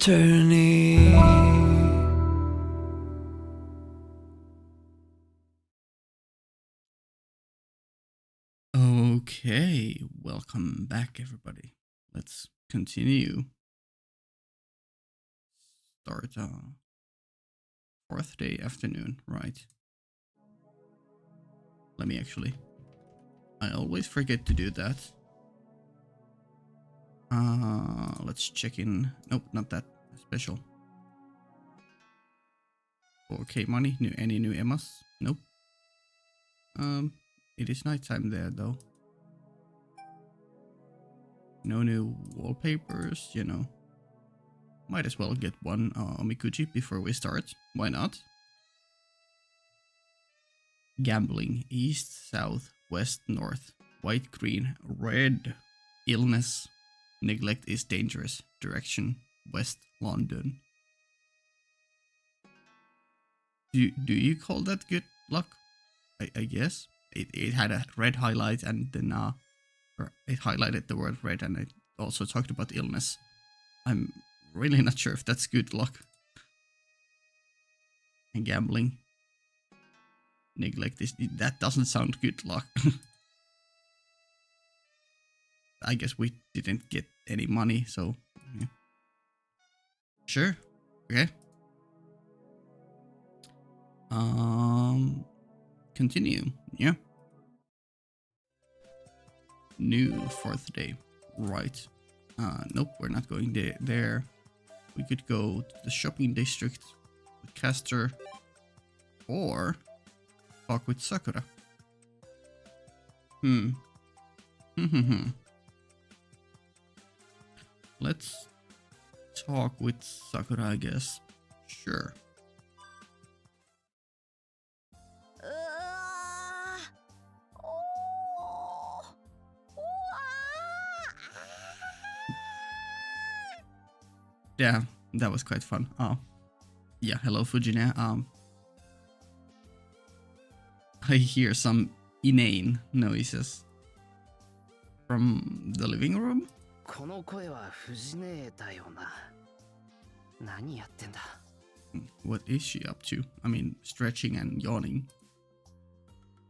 attorney. Okay, welcome back, everybody. Let's continue. Start fourth day afternoon, right? Let me actually. I always forget to do that. Let's check in. Nope, not that special. 4K money. Any new Emmas? Nope. It is nighttime there though. No new wallpapers, you know. Might as well get one omikuji before we start. Why not? Gambling. East, south, west, north. White, green, red. Illness. Neglect is dangerous. Direction. West London. Do you call that good luck? I guess. It had a red highlight and then it highlighted the word red and it also talked about illness. I'm really not sure if that's good luck. And gambling. Neglect is that doesn't sound good luck. I guess we didn't get any money, so yeah. Sure. Okay. Continue. Yeah. New fourth day. Right. Nope, we're not going there. We could go to the shopping district with Castor or talk with Sakura. Let's talk with Sakura, I guess. Sure. Yeah, that was quite fun. Oh, yeah. Hello, Fujine. I hear some inane noises from the living room. What is she up to? I mean, stretching and yawning.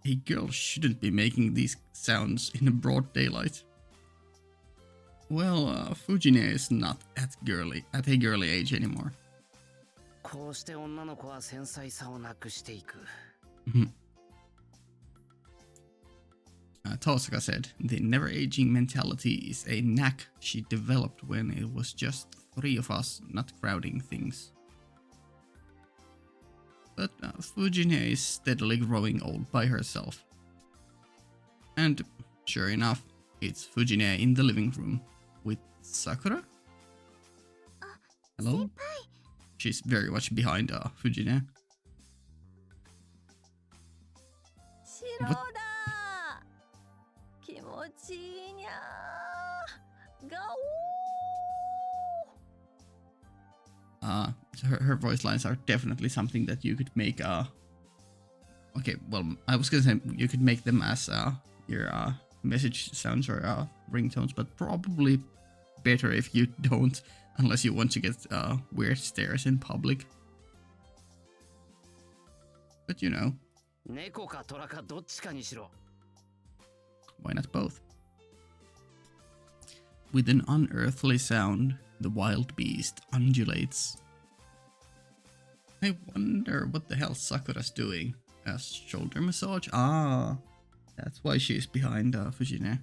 A girl shouldn't be making these sounds in the broad daylight. Well, Fujine is not at a girly age anymore. Tosaka said, the never-aging mentality is a knack she developed when it was just 3 of us not crowding things. But Fujine is steadily growing old by herself. And sure enough, it's Fujine in the living room with Sakura? Hello? She's very much behind Fujine. What? Her voice lines are definitely something that you could make okay, well, I was gonna say you could make them as your message sounds or ringtones, but probably better if you don't, unless you want to get weird stares in public. But you know. Why not both? With an unearthly sound, the wild beast undulates. I wonder what the hell Sakura's doing. A shoulder massage? Ah, that's why she's behind Fujine.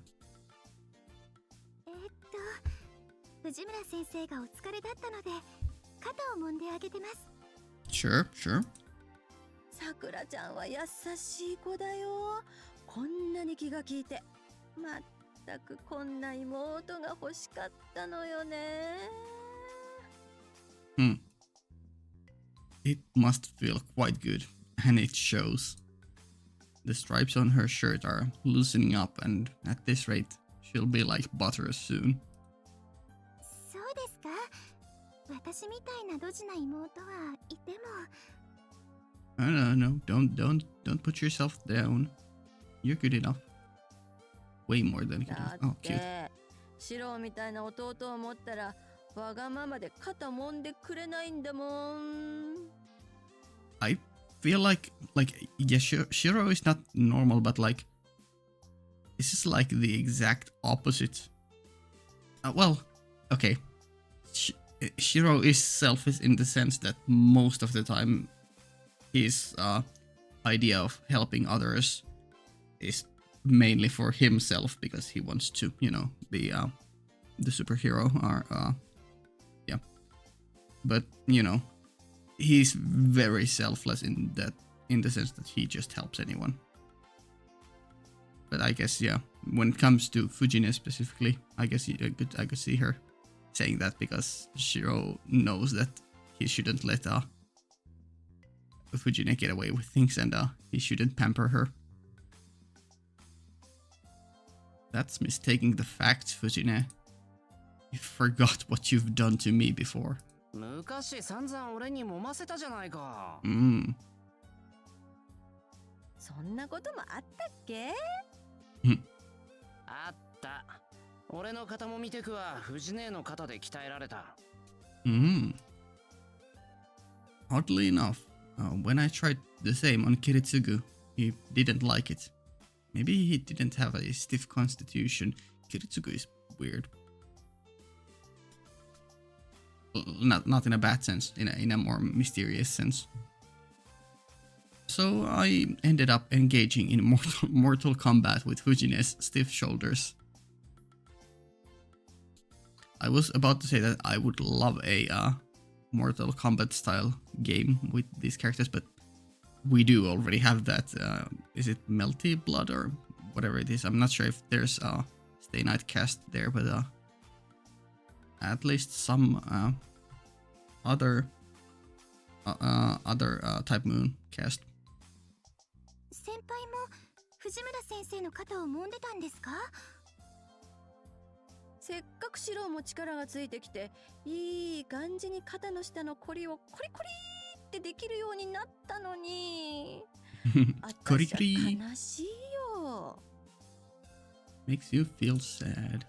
Sure, sure. Sakura-chan wa yassashii ko da yo. Konna ni ki ga kiite. Mattaku konna imoto ga hoshikatta no yo ne. It must feel quite good, and it shows. The stripes on her shirt are loosening up, and at this rate, she'll be like butter soon. No, don't put yourself down. You're good enough. Way more than good enough. Oh, cute. わがままで肩揉んでくれないんだもん。 I feel like yeah, Shiro is not normal, but like this is like the exact opposite. Well, okay. Shiro is selfish in the sense that most of the time his idea of helping others is mainly for himself because he wants to, you know, be the superhero or yeah. But you know, he's very selfless in the sense that he just helps anyone. But I guess yeah, when it comes to Fujine specifically, I guess I could see her saying that because Shiro knows that he shouldn't let Fujine get away with things and he shouldn't pamper her. That's mistaking the facts, Fujine. You forgot what you've done to me before. 昔散々俺に揉ませたじゃないか。そんなこともあったっけ？あった。俺の肩もみテクは藤姉の肩で鍛えられた。Oddly enough, when I tried the same on Kiritsugu, he didn't like it. Maybe he didn't have a stiff constitution. Kiritsugu is weird. Not in a bad sense, in a more mysterious sense. So I ended up engaging in mortal combat with Fujine's stiff shoulders. I was about to say that I would love a Mortal Kombat style game with these characters, but we do already have that. Is it Melty Blood or whatever it is? I'm not sure if there's a Stay Night cast there, but at least some other Type Moon cast. 先輩も藤村先生の肩を揉んでたんですか？せっかくシロも力がついてきて、いい感じに肩の下のコリをコリコリってできるようになったのに。コリコリ。悲しいよ。Makes you feel sad.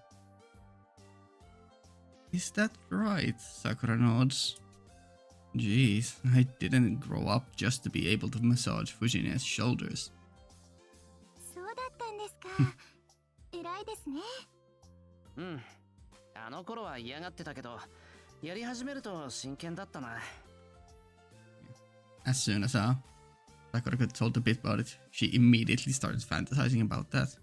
Is that right, Sakura nods. Jeez, I didn't grow up just to be able to massage Fujine's shoulders. そうだったんですか。偉いですね。うん。あの頃は嫌がってたけど、やり始めると真剣だったな。As soon as Sakura got told a bit about it, she immediately started fantasizing about that.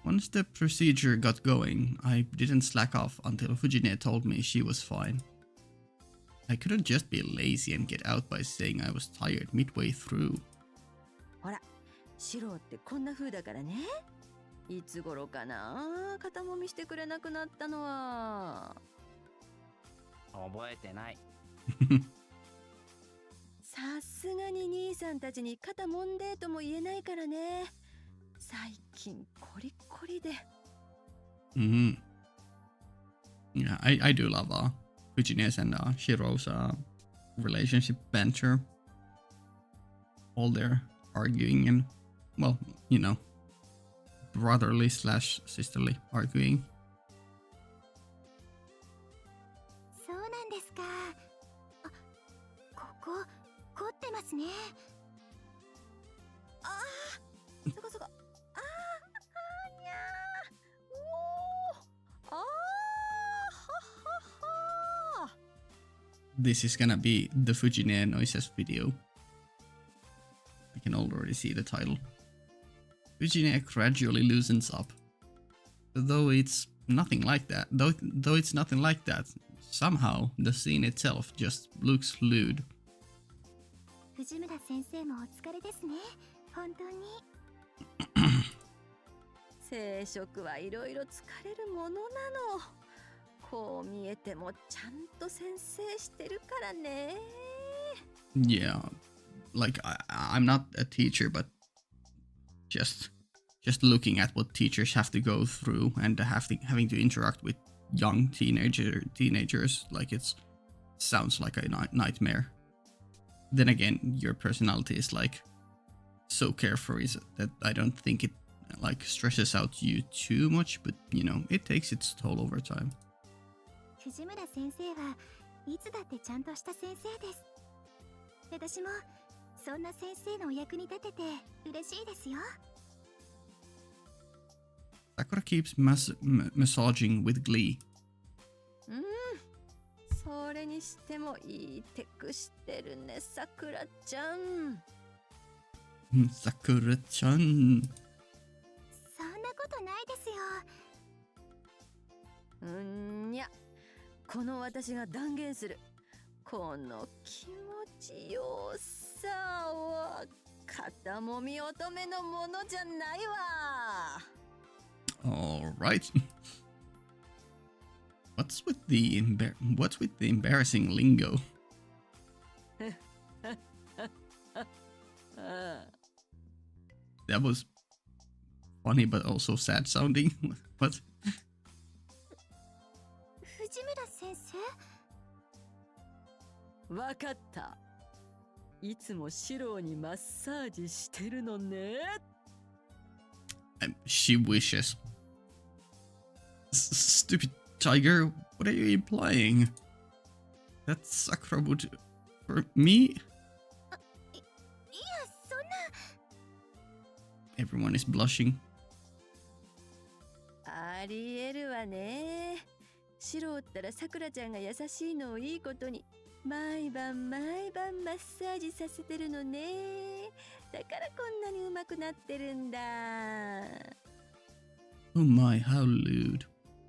Once the procedure got going, I didn't slack off until Fujine told me she was fine. I couldn't just be lazy and get out by saying I was tired midway through. ほら、シロってこんな風だからね。いつ頃かな、肩もみしてくれなくなったのは。覚えてない。さすがに兄さんたちに肩もんでとも言えないからね。最近コリコリで。Yeah, I do love Fujine's and Shiro's relationship banter. All their arguing and, well, you know, brotherly / sisterly arguing. そうなんですか。あ、ここ凝ってますね。ああ、そこそこ。ああ、あにゃー。おお、ああ、ははは。This is gonna be the Fujine noises video. I can already see the title. Fujine gradually loosens up. Though it's nothing like that. Though it's nothing like that. Somehow the scene itself just looks lewd. 藤村先生もお疲れですね。本当に。生殖はいろいろ疲れるものなの。こう見えてもちゃんと先生してるからね。Yeah, like I'm not a teacher, but just looking at what teachers have to go through and having to interact with young teenagers, like it sounds like a nightmare. Then again, your personality is like so carefree that I don't think it like stresses out you too much, but you know, it takes its toll over time. 藤村先生はいつだってちゃんとした先生です。私もそんな先生のお役に立てて嬉しいですよ。 Sakura keeps massaging with glee. それにしてもいいテクしてるね、さくらちゃん。Sakura-chan. そんなことないですよ。いや、この私が断言する。この気持ちよさは肩もみ乙女のものじゃないわ。All right. What's with the embarrassing lingo? That was funny but also sad sounding. What? 藤村先生？わかった。いつもシローにマッサージしてるのね。She wishes. Stupid tiger, what are you implying? That Sakura would... for me? いや、そんな。Everyone is blushing. ありえるわね。シローったらさくらちゃんが優しいのをいいことに毎晩マッサージさせてるのね。だからこんなに上手くなってるんだ。 Oh my, how lewd.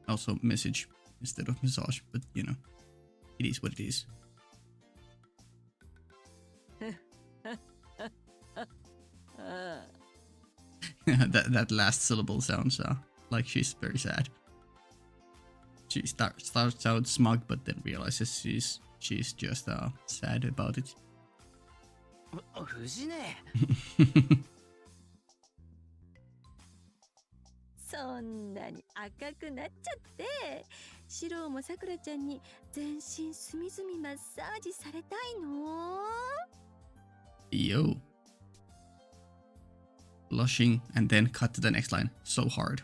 Also message instead of massage, but you know, it is what it is. that last syllable sounds like she's very sad. She starts out smug, but then realizes she's just sad about it. 藤ね。そんなに赤くなっちゃって、シローもさくらちゃんに全身隅々マッサージされたいの？ Yo. Blushing and then cut to the next line. So hard.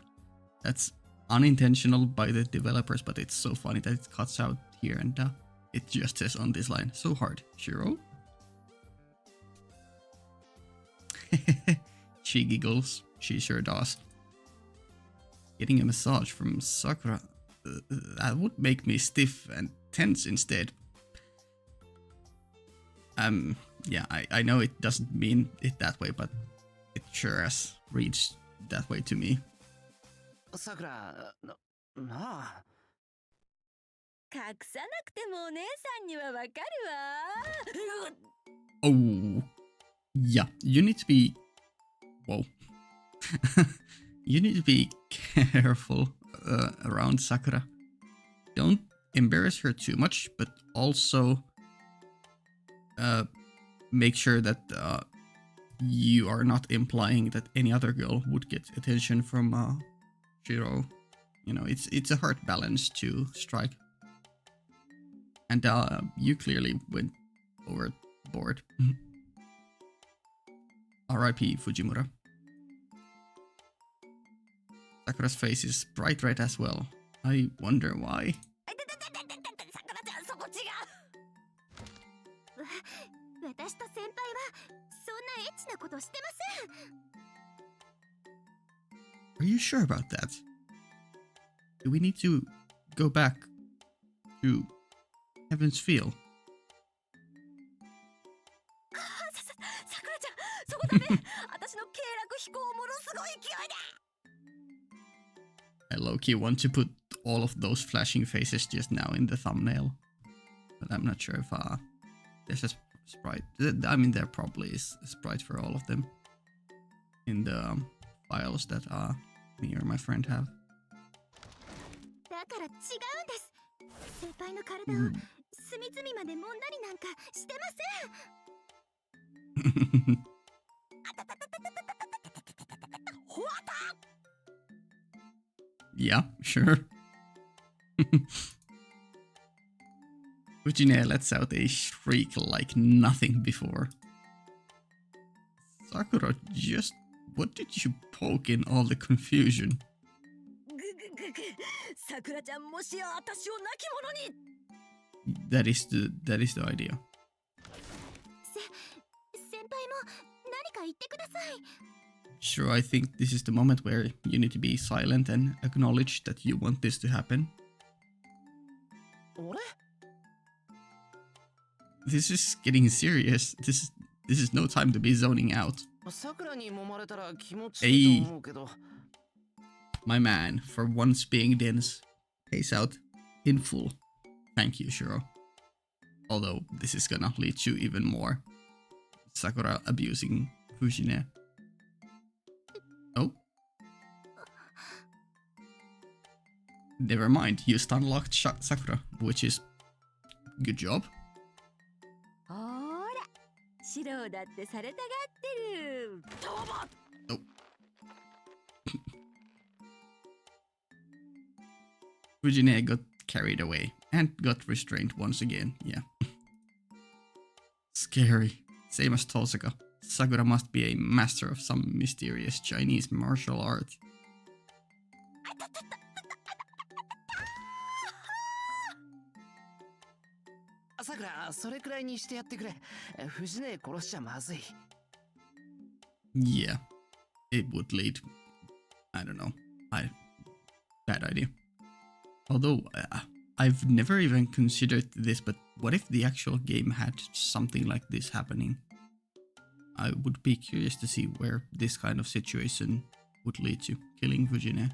That's unintentional by the developers, but it's so funny that it cuts out here and it just says on this line. So hard. Shiro? She giggles. She sure does. Getting a massage from Sakura, that would make me stiff and tense instead. Yeah, I know it doesn't mean it that way, but it sure as reads that way to me. さくら、なあ。隠さなくてもお姉さんにはわかるわ。 Oh, yeah, you need to be... Whoa. You need to be careful around Sakura. Don't embarrass her too much, but also make sure that you are not implying that any other girl would get attention from Shiro. You know, it's a hard balance to strike. And you clearly went overboard. R.I.P. Fujimura. Sakura's face is bright red as well. I wonder why. さくらちゃん、そこ違う。私と先輩はそんなエッチなことしてません。 Are you sure about that? Do we need to go back to Heaven's Feel? さくらちゃん、そこダメ。私の経絡飛行ものすごい勢いで。 I low-key want to put all of those flashing faces just now in the thumbnail. But I'm not sure if there's a sprite. I mean, there probably is a sprite for all of them in the files that me or my friend have. だから違うんです。先輩の体を隅々まで揉んだりなんかしてません。ほわた。 Yeah, sure. Ujine lets out a shriek like nothing before. Sakura, just what did you poke in all the confusion? ぐぐ、さくらちゃんもしや私を亡き者に。That is the idea. 先輩も何か言ってください。 Sure, I think this is the moment where you need to be silent and acknowledge that you want this to happen. 俺 This is getting serious. This is no time to be zoning out. さくらに揉まれたら気持ちいいと思うけど。 My man, for once being dense, pays out in full. Thank you, Shiro. Although this is gonna lead to even more Sakura abusing Fujine. Oh. Never mind, you stun-locked Sakura, which is good job. ほら、シロだってされたがってる。どうも。 Oh. Fujine got carried away and got restrained once again, yeah. Scary. Same as Tosaka. Sakura must be a master of some mysterious Chinese martial art. さくら、それくらいにしてやってくれ。藤根殺しちゃまずい。Yeah, it would lead. I don't know. Bad idea. Although I've never even considered this, but what if the actual game had something like this happening? I would be curious to see where this kind of situation would lead to. Killing Fujine.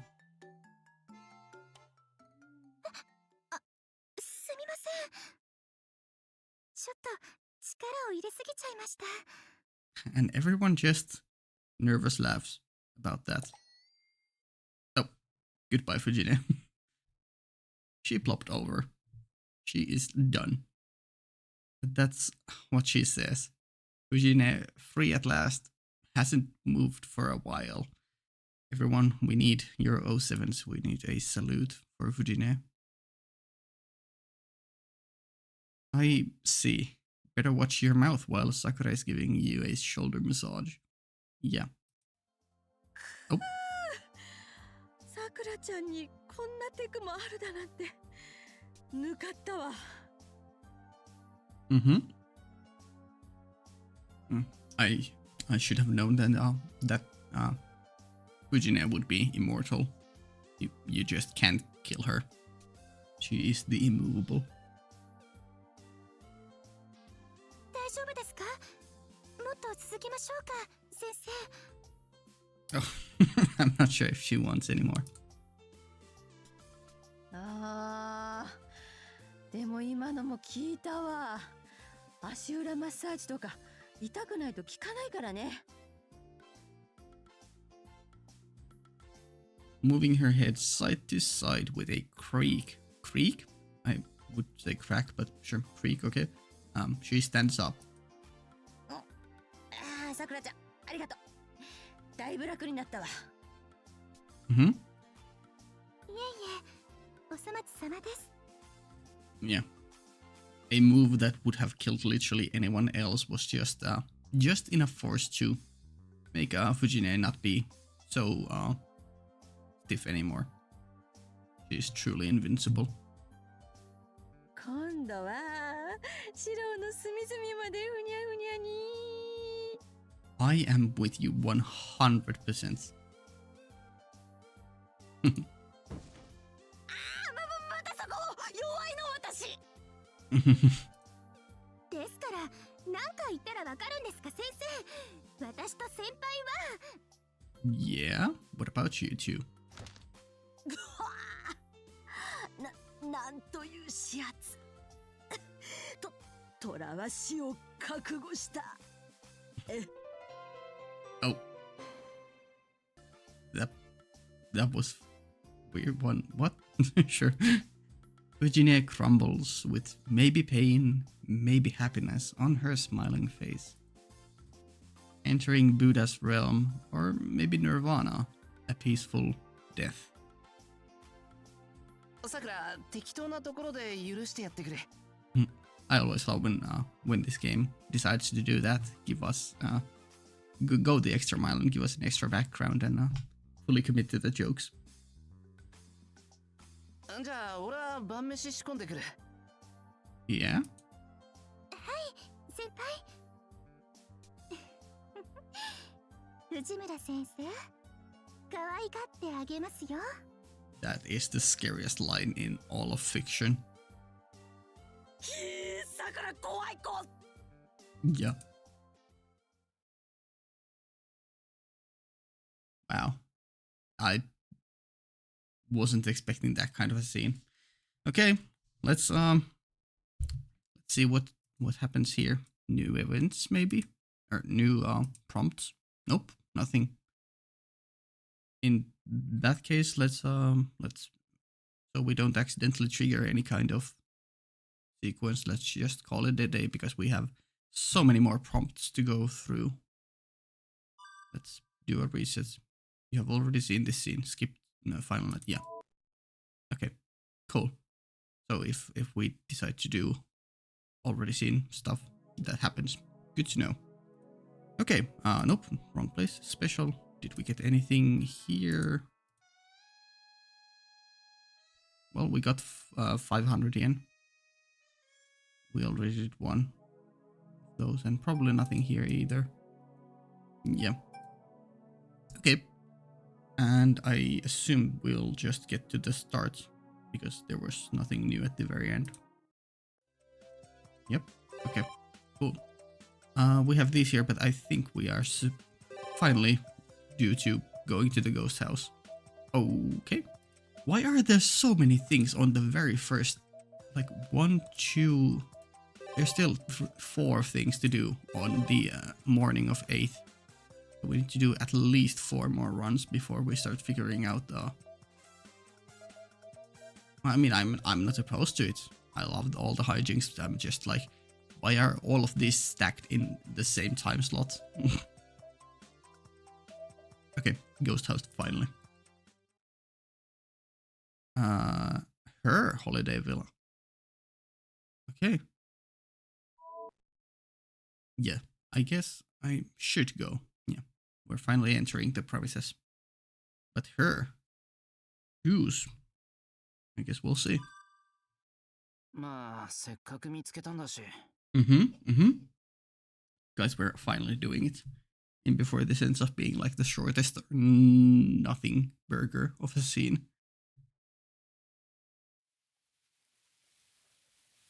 すみません。ちょっと力を入れすぎちゃいました。 And everyone just nervous laughs about that. Oh, goodbye Fujine. She plopped over. She is done. But that's what she says. Fujine, free at last, hasn't moved for a while. Everyone, we need your 07s. We need a salute for Fujine. I see. Better watch your mouth while Sakura is giving you a shoulder massage. Yeah. Oh. さくらちゃんにこんなテクもあるだなんて。ぬかったわ。Mm-hmm. I should have known that Fujine would be immortal. You just can't kill her. She is the immovable. 大丈夫ですか？もっと続きましょうか、先生。 Oh, I'm not sure if she wants anymore. あー、でも今のも聞いたわ。足裏マッサージとか痛くないと効かないからね。 Moving her head side to side with a creak. Creak? I would say crack, but sure, creak, okay. She stands up. ああ、さくらちゃん、ありがとう。だいぶ楽になったわ。 Mm-hmm. いえいえ、お粗末様です。 Yeah. A move that would have killed literally anyone else was just enough force to make Fujine not be so stiff anymore. She is truly invincible. 今度はシロの隅々までふにゃふにゃに。 I am with you 100%. またそこ弱いの私。ですから何か言ったらわかるんですか、先生。私と先輩は。 Yeah? What about you two? なんという始圧。虎は死を覚悟した。Oh. That was weird one. What? Sure. Virginia crumbles with maybe pain, maybe happiness on her smiling face. Entering Buddha's realm, or maybe nirvana, a peaceful death. さくら、適当なところで許してやってくれ。I always love when this game decides to do that. Give us go the extra mile and give us an extra background and fully commit to the jokes. じゃあ俺は晩飯仕込んでくる。 Yeah? 先輩藤村先生可愛がってあげますよ。 That is the scariest line in all of fiction. さくら怖い子。 Yeah. Wow. I wasn't expecting that kind of a scene. Okay, let's see what happens here. New events maybe, or new prompts. Nope, nothing. In that case, let's so we don't accidentally trigger any kind of sequence. Let's just call it a day because we have so many more prompts to go through. Let's do a reset. You have already seen this scene. Skip final night. Yeah. Okay. Cool. So if we decide to do already seen stuff, that happens. Good to know. Okay. Nope. Wrong place. Special. Did we get anything here? Well, we got 500 yen. We already did one of those, and probably nothing here either. Yeah. Okay. And I assume we'll just get to the start because there was nothing new at the very end. Yep. Okay. Cool. We have these here, but I think we are finally due to going to the ghost house. Okay. Why are there so many things on the very first, like 1, 2, there's still 4 things to do on the morning of 8th. So we need to do at least 4 more runs before we start figuring out I mean, I'm not opposed to it. I loved all the hijinks, but I'm just like, why are all of these stacked in the same time slot? Okay, ghost house finally. Her holiday villa. Okay. Yeah, I guess I should go. Yeah, we're finally entering the premises. But her shoes. I guess we'll see. まあせっかく見つけたんだし。 Guys, we're finally doing it. And before this ends up being like the shortest nothing burger of a scene.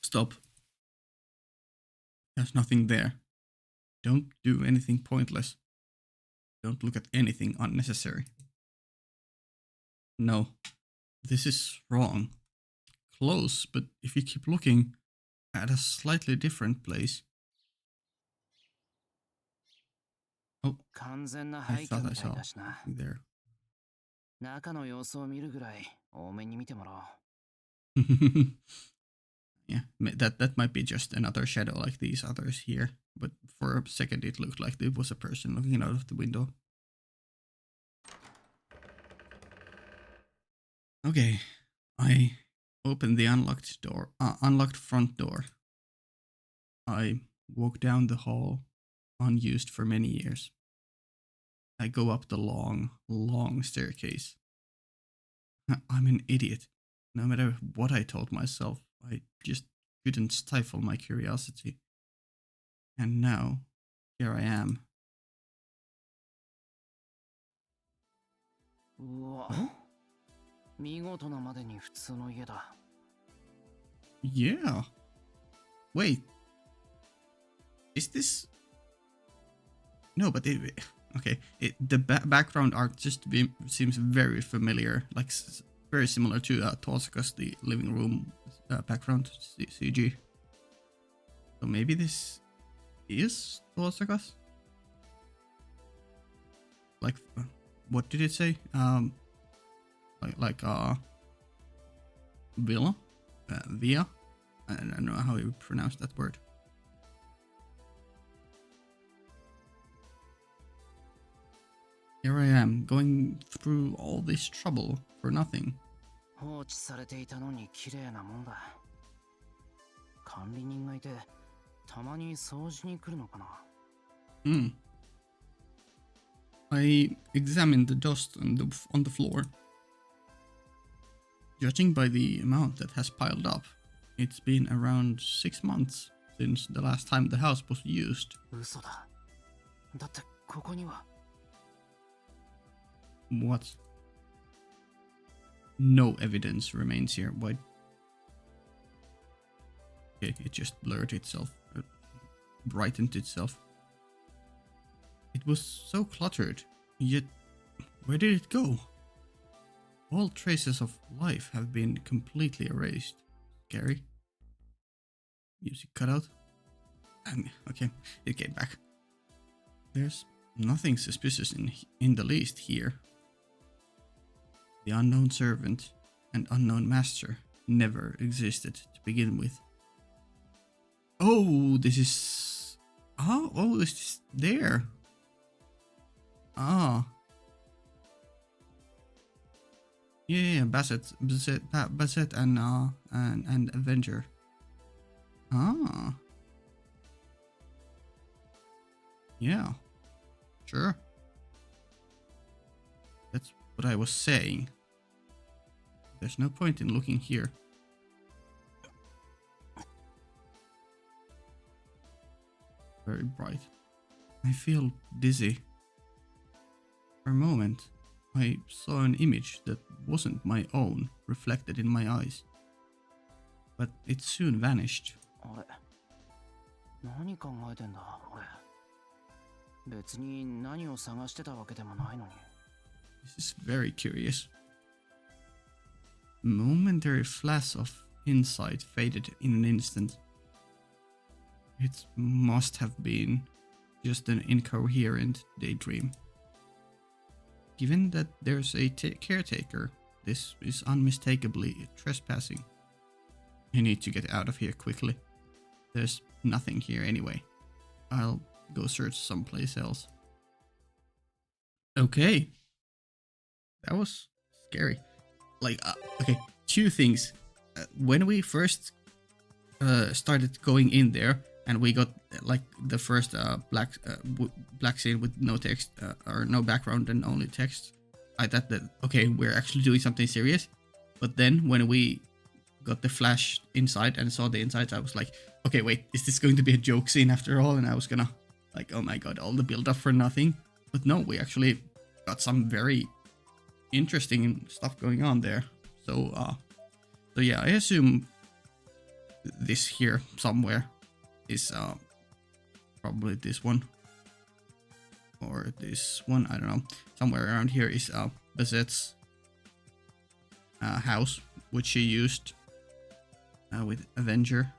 Stop. There's nothing there. Don't do anything pointless. Don't look at anything unnecessary. No. This is wrong. Close, but if you keep looking at a slightly different place. Oh, 完全な I 廃墟 thought I みたい saw だしな。 something there. 中の様子を見るぐらい多めに見てもらおう。 Yeah, that might be just another shadow like these others here. But for a second it looked like it was a person looking out of the window. Okay, I opened the unlocked front door. I walk down the hall, unused for many years. I go up the long, long staircase. I'm an idiot. No matter what I told myself, I just couldn't stifle my curiosity. And now, here I am. うわ、見事なまでに普通の家だ。 Yeah. Wait. Is this... No, but okay. The background art just seems very familiar. Like, very similar to Tosaka's, the living room background CG. So maybe this is Tosaka's? Like, what did it say? Villa? Via? I don't know how you pronounce that word. Here I am, going through all this trouble for nothing. 放置されていたのに綺麗なもんだ。管理人がいて、たまに掃除に来るのかな。I examined the dust on the floor. Judging by the amount that has piled up, it's been around 6 months since the last time the house was used. 嘘だ。だってここには。 What? No evidence remains here. Why? Okay, it just blurred itself, brightened itself. It was so cluttered, yet where did it go? All traces of life have been completely erased. Scary. Music cut out. And okay, it came back. There's nothing suspicious in the least here. The unknown servant and unknown master never existed to begin with. Oh, this is... Oh, this is there. Ah. Yeah, Bassett and Avenger. Ah. Yeah. Sure. That's what I was saying. There's no point in looking here. Very bright. I feel dizzy. For a moment, I saw an image that wasn't my own reflected in my eyes. But it soon vanished. あれ何考えてんだ俺。別に何を探してたわけでもないのに。 This is very curious. Momentary flash of insight faded in an instant. It must have been just an incoherent daydream. Given that there's a caretaker, this is unmistakably trespassing. I need to get out of here quickly. There's nothing here anyway. I'll go search someplace else. Okay. That was scary. Like, okay, two things. When we first started going in there, and we got like the first black scene with no text or no background and only text, I thought that okay, we're actually doing something serious. But then when we got the flash inside and saw the insides, I was like, okay, wait, is this going to be a joke scene after all? And I was gonna like, oh my god, all the build up for nothing. But no, we actually got some very interesting stuff going on there. So yeah, I assume this here somewhere is probably this one or this one, I don't know. Somewhere around here is Bazette's house, which she used with Avenger.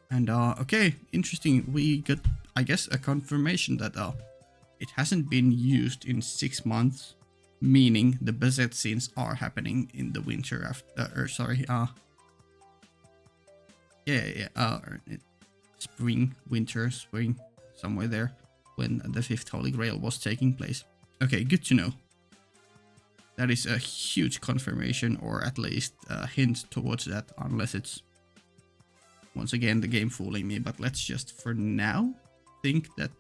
And okay, interesting. We got, I guess, a confirmation that it hasn't been used in 6 months, meaning the Bazette scenes are happening in the winter after, spring, winter, spring, somewhere there, when the Fifth Holy Grail was taking place. Okay, good to know. That is a huge confirmation, or at least a hint towards that, unless it's once again the game fooling me. But let's just for now think that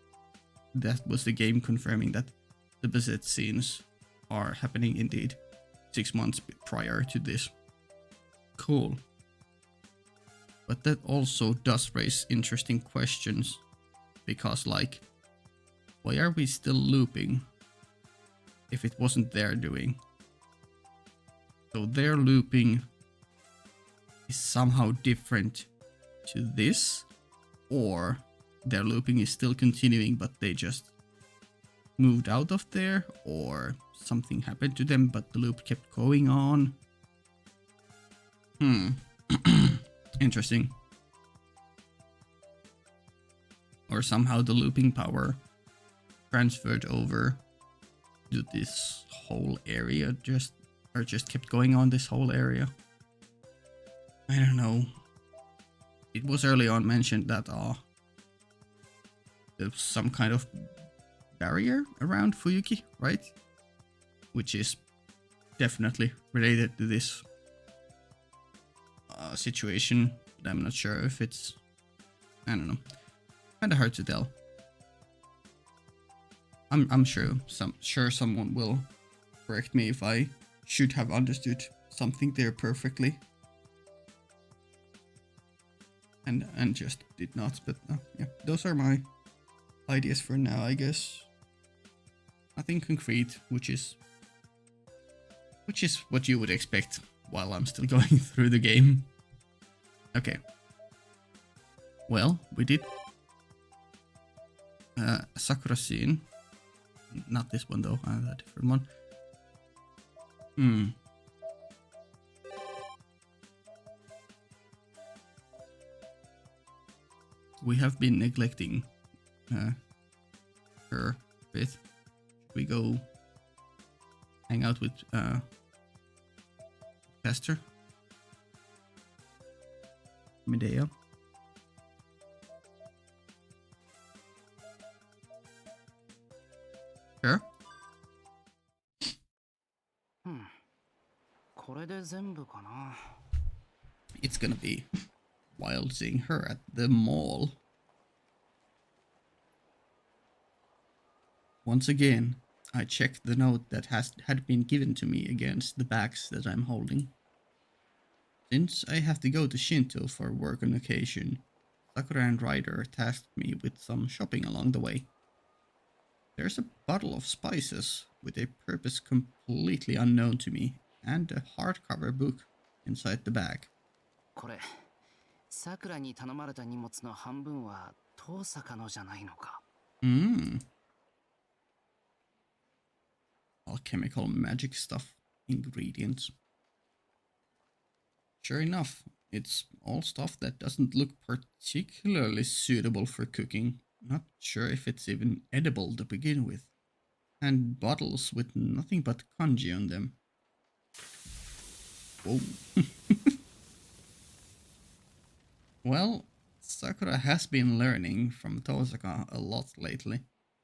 that was the game confirming that the Bazette scenes are happening indeed 6 months prior to this. Cool. But that also does raise interesting questions, because like, why are we still looping if it wasn't their doing? So their looping is somehow different to this, or their looping is still continuing but they just moved out of there, or something happened to them but the loop kept going on. Interesting. Or somehow the looping power transferred over to this whole area, just kept going on this whole area. I don't know. It was early on mentioned that there's some kind of barrier around Fuyuki, right? Which is definitely related to this situation. But I'm not sure if it's, I don't know, kind of hard to tell. I'm sure someone will correct me if I should have understood something there perfectly. And just did not, but yeah, those are my ideas for now, I guess. Nothing concrete, which is what you would expect while I'm still going through the game. Okay. Well, we did Sakura scene. Not this one though, a different one. We have been neglecting her a bit. Should we go hang out with Pastor Medea? Sure. これで全部かな。 It's gonna be wild seeing her at the mall. Once again, I checked the note that had been given to me against the bags that I'm holding. Since I have to go to Shinto for work on occasion, Sakura and Ryder tasked me with some shopping along the way. There's a bottle of spices with a purpose completely unknown to me and a hardcover book inside the bag. これ、さくらに頼まれた荷物の半分は遠坂のじゃないのか。Alchemical magic stuff ingredients. Sure enough, it's all stuff that doesn't look particularly suitable for cooking. Not sure if it's even edible to begin with. And bottles with nothing but kanji on them. Whoa. Well, Sakura has been learning from Tosaka a lot lately,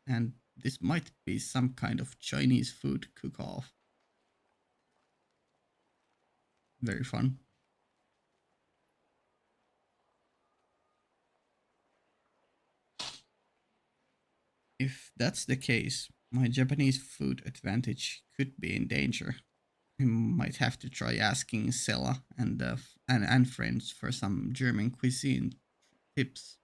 and this might be some kind of Chinese food cook-off. Very fun. If that's the case, my Japanese food advantage could be in danger. I might have to try asking Sella and friends for some German cuisine tips.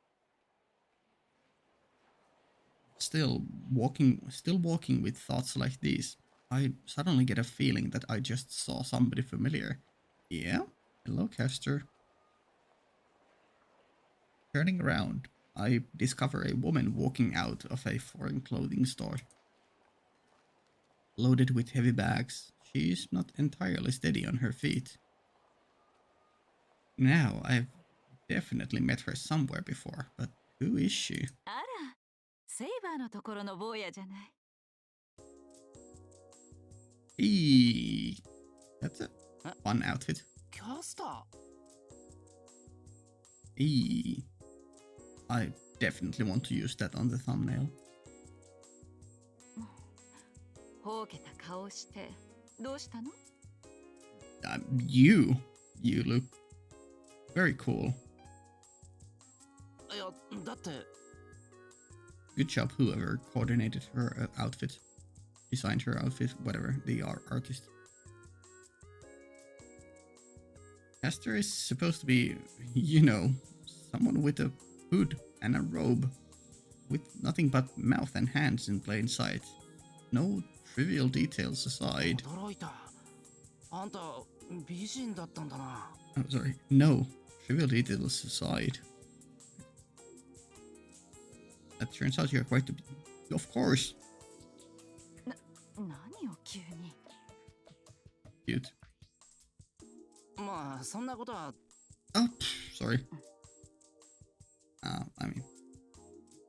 Still walking with thoughts like these, I suddenly get a feeling that I just saw somebody familiar. Yeah? Hello, Kester. Turning around, I discover a woman walking out of a foreign clothing store. Loaded with heavy bags, she's not entirely steady on her feet. Now, I've definitely met her somewhere before, but who is she? あら、セイバーのところの坊やじゃない。Eee, that's a fun outfit. キャスター。 Eee, I definitely want to use that on the thumbnail. ほうけた顔してどうしたの？ You look very cool. いや、だって。 Good job, whoever coordinated her outfit, designed her outfit, whatever, the artist. Esther is supposed to be, you know, someone with a hood and a robe, with nothing but mouth and hands in plain sight. No trivial details aside. 驚いた。あんた美人だったんだな。Oh, sorry. No trivial details aside. That turns out you're quite of course. 何よ急に。Cute. まあそんなことは。 Oh, sorry. I mean,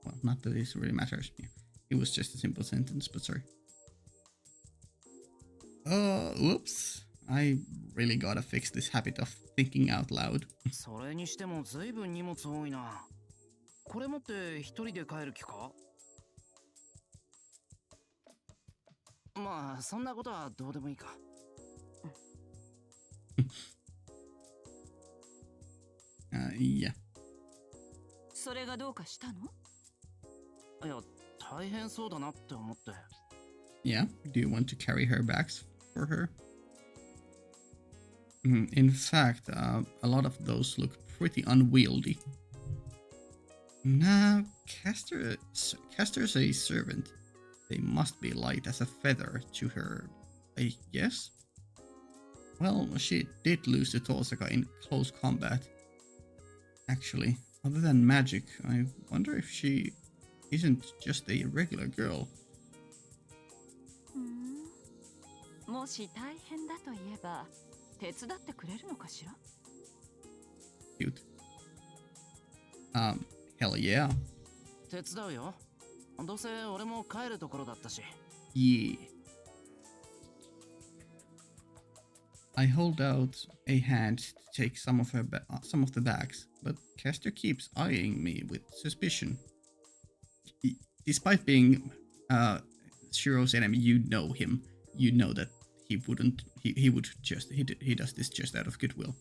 well, not that this really matters. Yeah. It was just a simple sentence, but sorry. Whoops. I really gotta fix this habit of thinking out loud. それにしてもずいぶん荷物多いな。これ持って一人で帰る気か？まあそんなことはどうでもいいか。Yeah. それがどうかしたの？いや、大変そうだなって思って。 Yeah. Do you want to carry her bags for her? In fact, a lot of those look pretty unwieldy. Now, Castor's a servant. They must be light as a feather to her, I guess? Well, she did lose to Tosaka in close combat. Actually, other than magic, I wonder if she isn't just a regular girl. もし大変だと言えば手伝ってくれるのかしら Cute. Hell yeah. 手伝うよ。どうせ俺も帰るところだったし。Yeah. I hold out a hand to take some of the bags, but Castor keeps eyeing me with suspicion. Despite being Shiro's enemy, you know him. You know that he wouldn't. He would just. He does this just out of goodwill.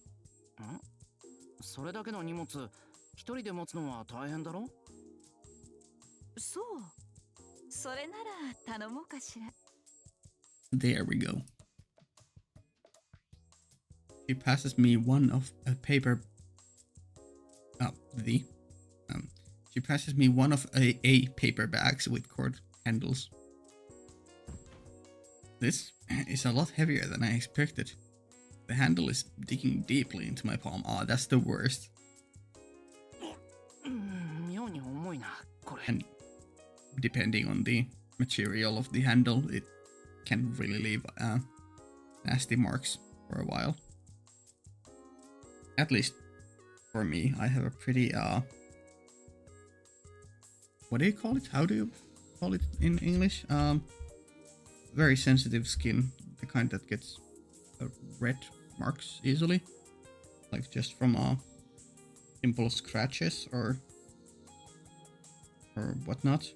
それだけの荷物一人で持つのは大変だろ？そう。それなら頼もうかしら。There we go. She passes me one of a paper. She passes me one of a paper bags with cord handles. This is a lot heavier than I expected. The handle is digging deeply into my palm. Ah, that's the worst. 妙に重いな、これ。 And depending on the material of the handle, it can really leave nasty marks for a while. At least for me, I have a pretty what do you call it? How do you call it in English? Very sensitive skin, the kind that gets red marks easily, like just from simple scratches or whatnot.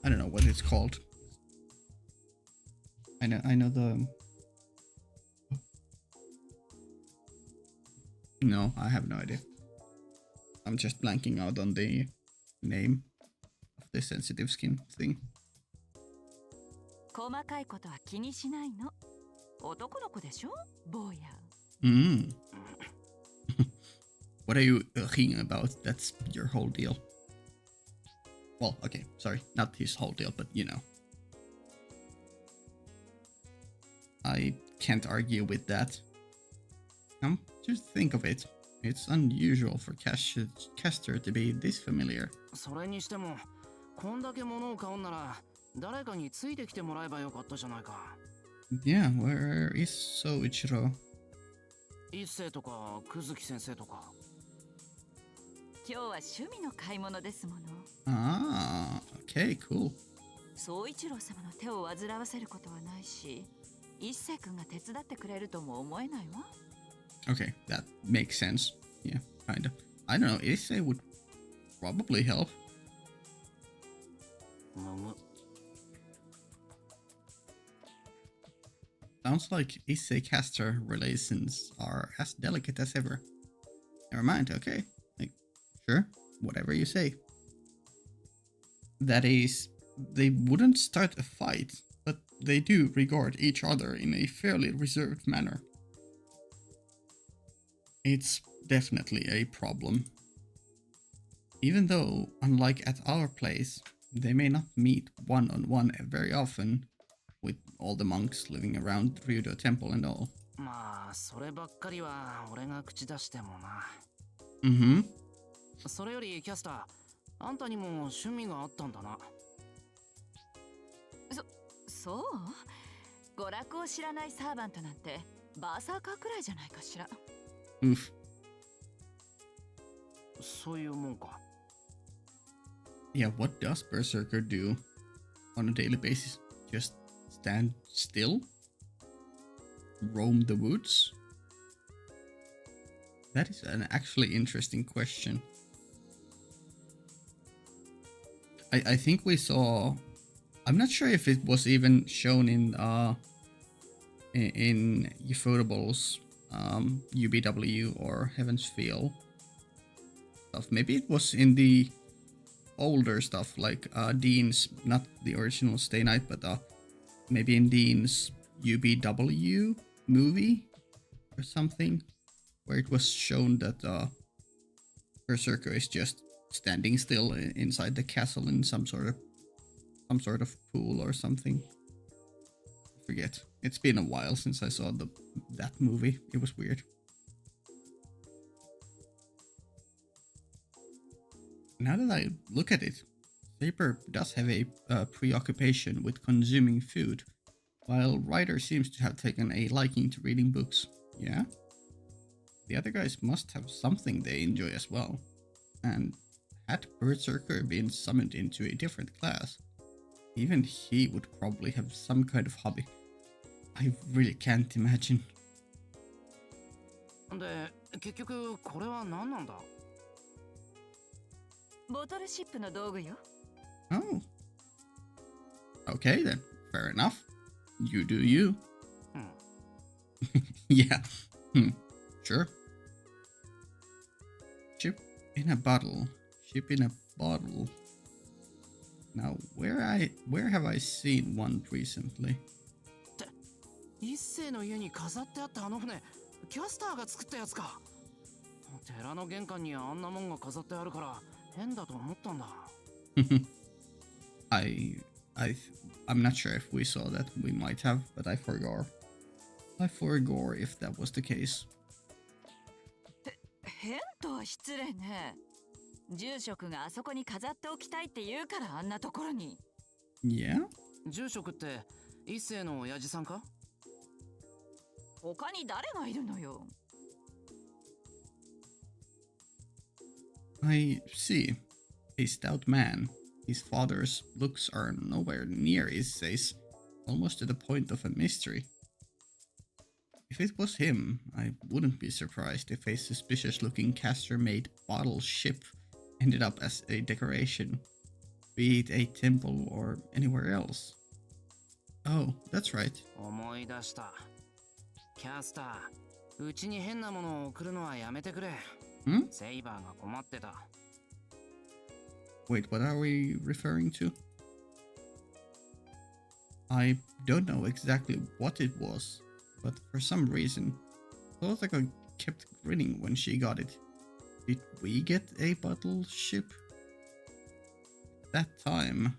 I don't know what it's called. I know the. No, I have no idea. I'm just blanking out on the name of the sensitive skin thing. 細かいことは気にしないの。男の子でしょ、坊や。What are you thinking about? That's your whole deal. Well, okay, sorry, not his whole deal, but you know. I can't argue with that. Come to think of it, it's unusual for Castor to be this familiar. それにしても、こんだけ物を買うんなら、誰かについてきてもらえばよかったじゃないか。Yeah, where is Soichiro? 一星とか、久月先生とか。今日は趣味の買い物ですもの。Ah, okay, cool. 宗一郎様の手を煩わせることはないし、一星君が手伝ってくれるとも思えないわ。Okay, that makes sense. Yeah, kinda. I don't know, Issei would probably help. Sounds like Issei-Castor relations are as delicate as ever. Never mind, okay. Sure, whatever you say. That is, they wouldn't start a fight, but they do regard each other in a fairly reserved manner. It's definitely a problem. Even though, unlike at our place, they may not meet one-on-one very often, with all the monks living around Ryudo Temple and all. まあ、そればっかりは俺が口出してもな。それよりキャスター、あんたにも趣味があったんだな。そう？娯楽を知らないサーバントなんてバーサーカーくらいじゃないかしら。Oof. そういうもんか。Yeah, what does Berserker do on a daily basis? Just stand still? Roam the woods? That is an actually interesting question. I think we saw. I'm not sure if it was even shown in Ufotable's UBW or Heaven's Feel stuff. Maybe it was in the older stuff, like Dean's, not the original Stay Night, but maybe in Dean's UBW movie or something, where it was shown that Berserker is just standing still inside the castle in some sort of pool or something. I forget. It's been a while since I saw that movie. It was weird. Now that I look at it, Saber does have a preoccupation with consuming food, while Ryder seems to have taken a liking to reading books. Yeah? The other guys must have something they enjoy as well. And had Berserker been summoned into a different class, even he would probably have some kind of hobby. I really can't imagine. で、結局これは何なんだ？ボトルシップの道具よ。Oh. Okay then, fair enough. You do you. Yeah. Sure. Ship in a bottle. Ship in a bottle. Now, where have I seen one recently? 一世の家に飾ってあったあの船、キャスターが作ったやつか。寺の玄関にあんなもんが飾ってあるから変だと思ったんだ。I'm not sure if we saw that. We might have, but I forgot. I forgot if that was the case. 変とは失礼ね。住職があそこに飾っておきたいって言うからあんなところに。Yeah? 住職って一世の親父さんか？他に誰がいるのよ。I see. A stout man. His father's looks are nowhere near Issei's, almost to the point of a mystery. If it was him, I wouldn't be surprised if a suspicious-looking caster-made bottle ship ended up as a decoration, be it a temple or anywhere else. Oh, that's right. 思い出した。キャスター、うちに変なものを送るのはやめてくれ。セイバーが困ってた。Wait, what are we referring to? I don't know exactly what it was, but for some reason, Hosaka kept grinning when she got it. Did we get a bottle ship? That time.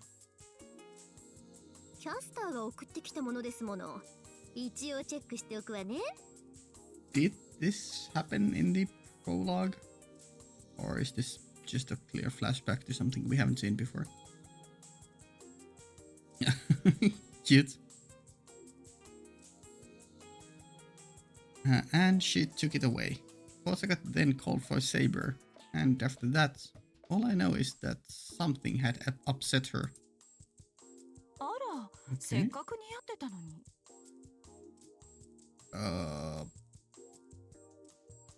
キャスターが送ってきたものですもの。一応チェックしておくわね。Did this happen in the prologue? Or is this just a clear flashback to something we haven't seen before? Cute. And she took it away. Hosaka then called for Saber, and after that, all I know is that something had upset her. あら、せっかく似合ってたのに。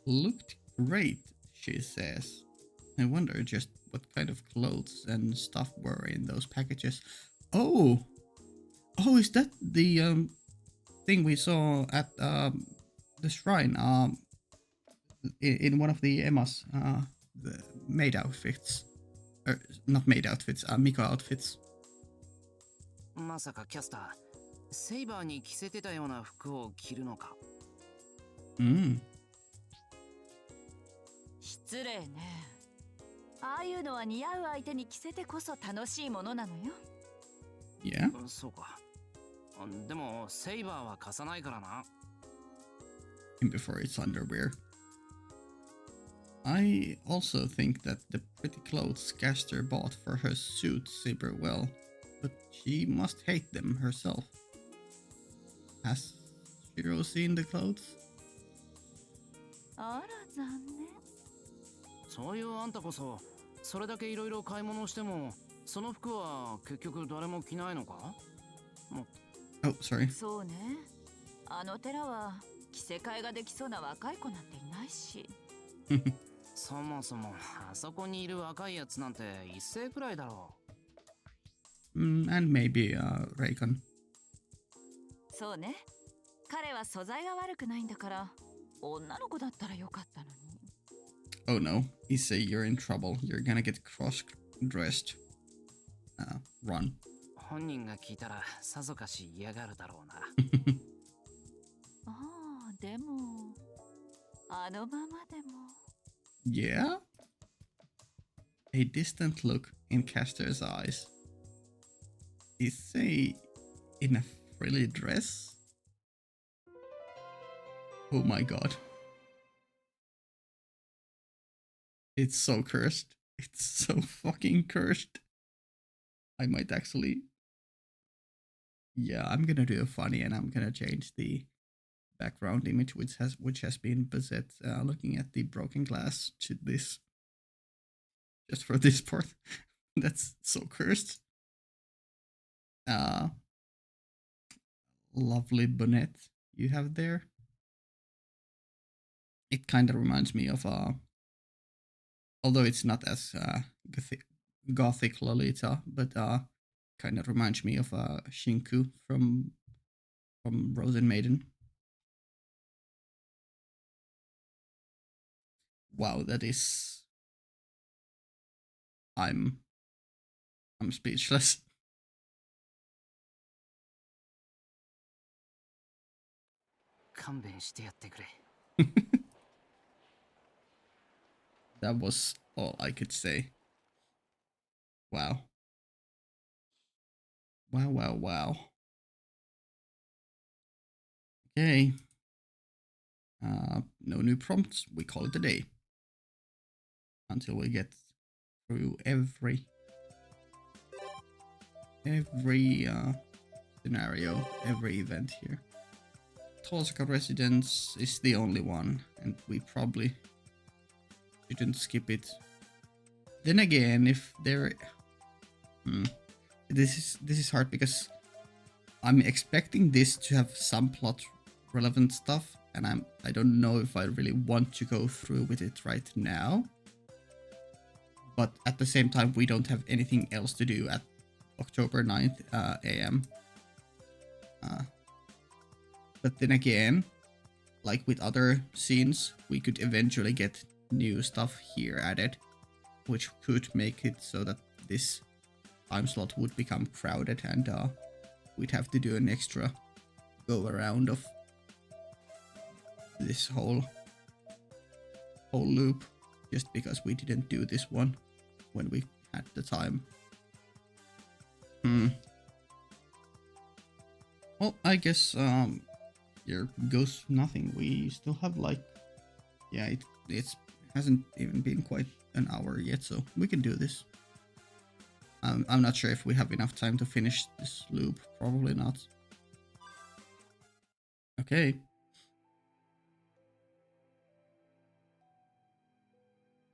Looked great, she says. I wonder just what kind of clothes and stuff were in those packages. Oh, is that the thing we saw at the shrine? In one of the Emma's the maid outfits, not maid outfits, Miko outfits. まさかキャスター、セイバーに着せてたような服を着るのか？失礼ね。ああいうのは似合う相手に着せてこそ楽しいものなのよ。Yeah? そうか。でもセイバーは貸さないからな。And before it's underwear. I also think that the pretty clothes Gaster bought for her suit Saber well, but she must hate them herself. Has Shiro seen the clothes? あら残念。そういうあんたこそ、それだけいろいろ買い物しても、その服は結局誰も着ないのか？Oh, sorry. そうね。あの寺は着せ替えができそうな若い子なんていないし。そもそもあそこにいる若いやつなんて一世くらいだろう。And maybe Raycon. そうね。彼は素材が悪くないんだから、女の子だったらよかったのに。Oh no, Issei, you're in trouble. You're gonna get cross-dressed. Run. 本人が聞いたらさぞかし嫌がるだろうな。ああ、でも、あのままでも。Yeah? A distant look in Castor's eyes. Issei in a frilly dress? Oh my god. It's so cursed. It's so fucking cursed. I might actually... Yeah, I'm gonna do a funny and I'm gonna change the background image which has been beset looking at the broken glass to this. Just for this part. That's so cursed. Lovely bonnet you have there. It kind of reminds me of although it's not as gothic Lolita, but kind of reminds me of Shinku from Rose and Maiden. Wow, that is... I'm speechless. 勘弁してやってくれ。That was all I could say. Wow. Wow, wow, wow. Okay. No new prompts. We call it a day. Until we get through every scenario, every event here. Tosaka residence is the only one, and we probably shouldn't skip it. Then again, if there... This is hard because I'm expecting this to have some plot relevant stuff, and I don't know if I really want to go through with it right now. But at the same time, we don't have anything else to do at October 9th AM. But then again, like with other scenes, we could eventually get new stuff here added, which could make it so that this time slot would become crowded and we'd have to do an extra go around of this whole loop just because we didn't do this one when we had the time. Well, I guess here goes nothing. We still have like, yeah, it hasn't even been quite an hour yet, so we can do this. I'm not sure if we have enough time to finish this loop. Probably not. Okay.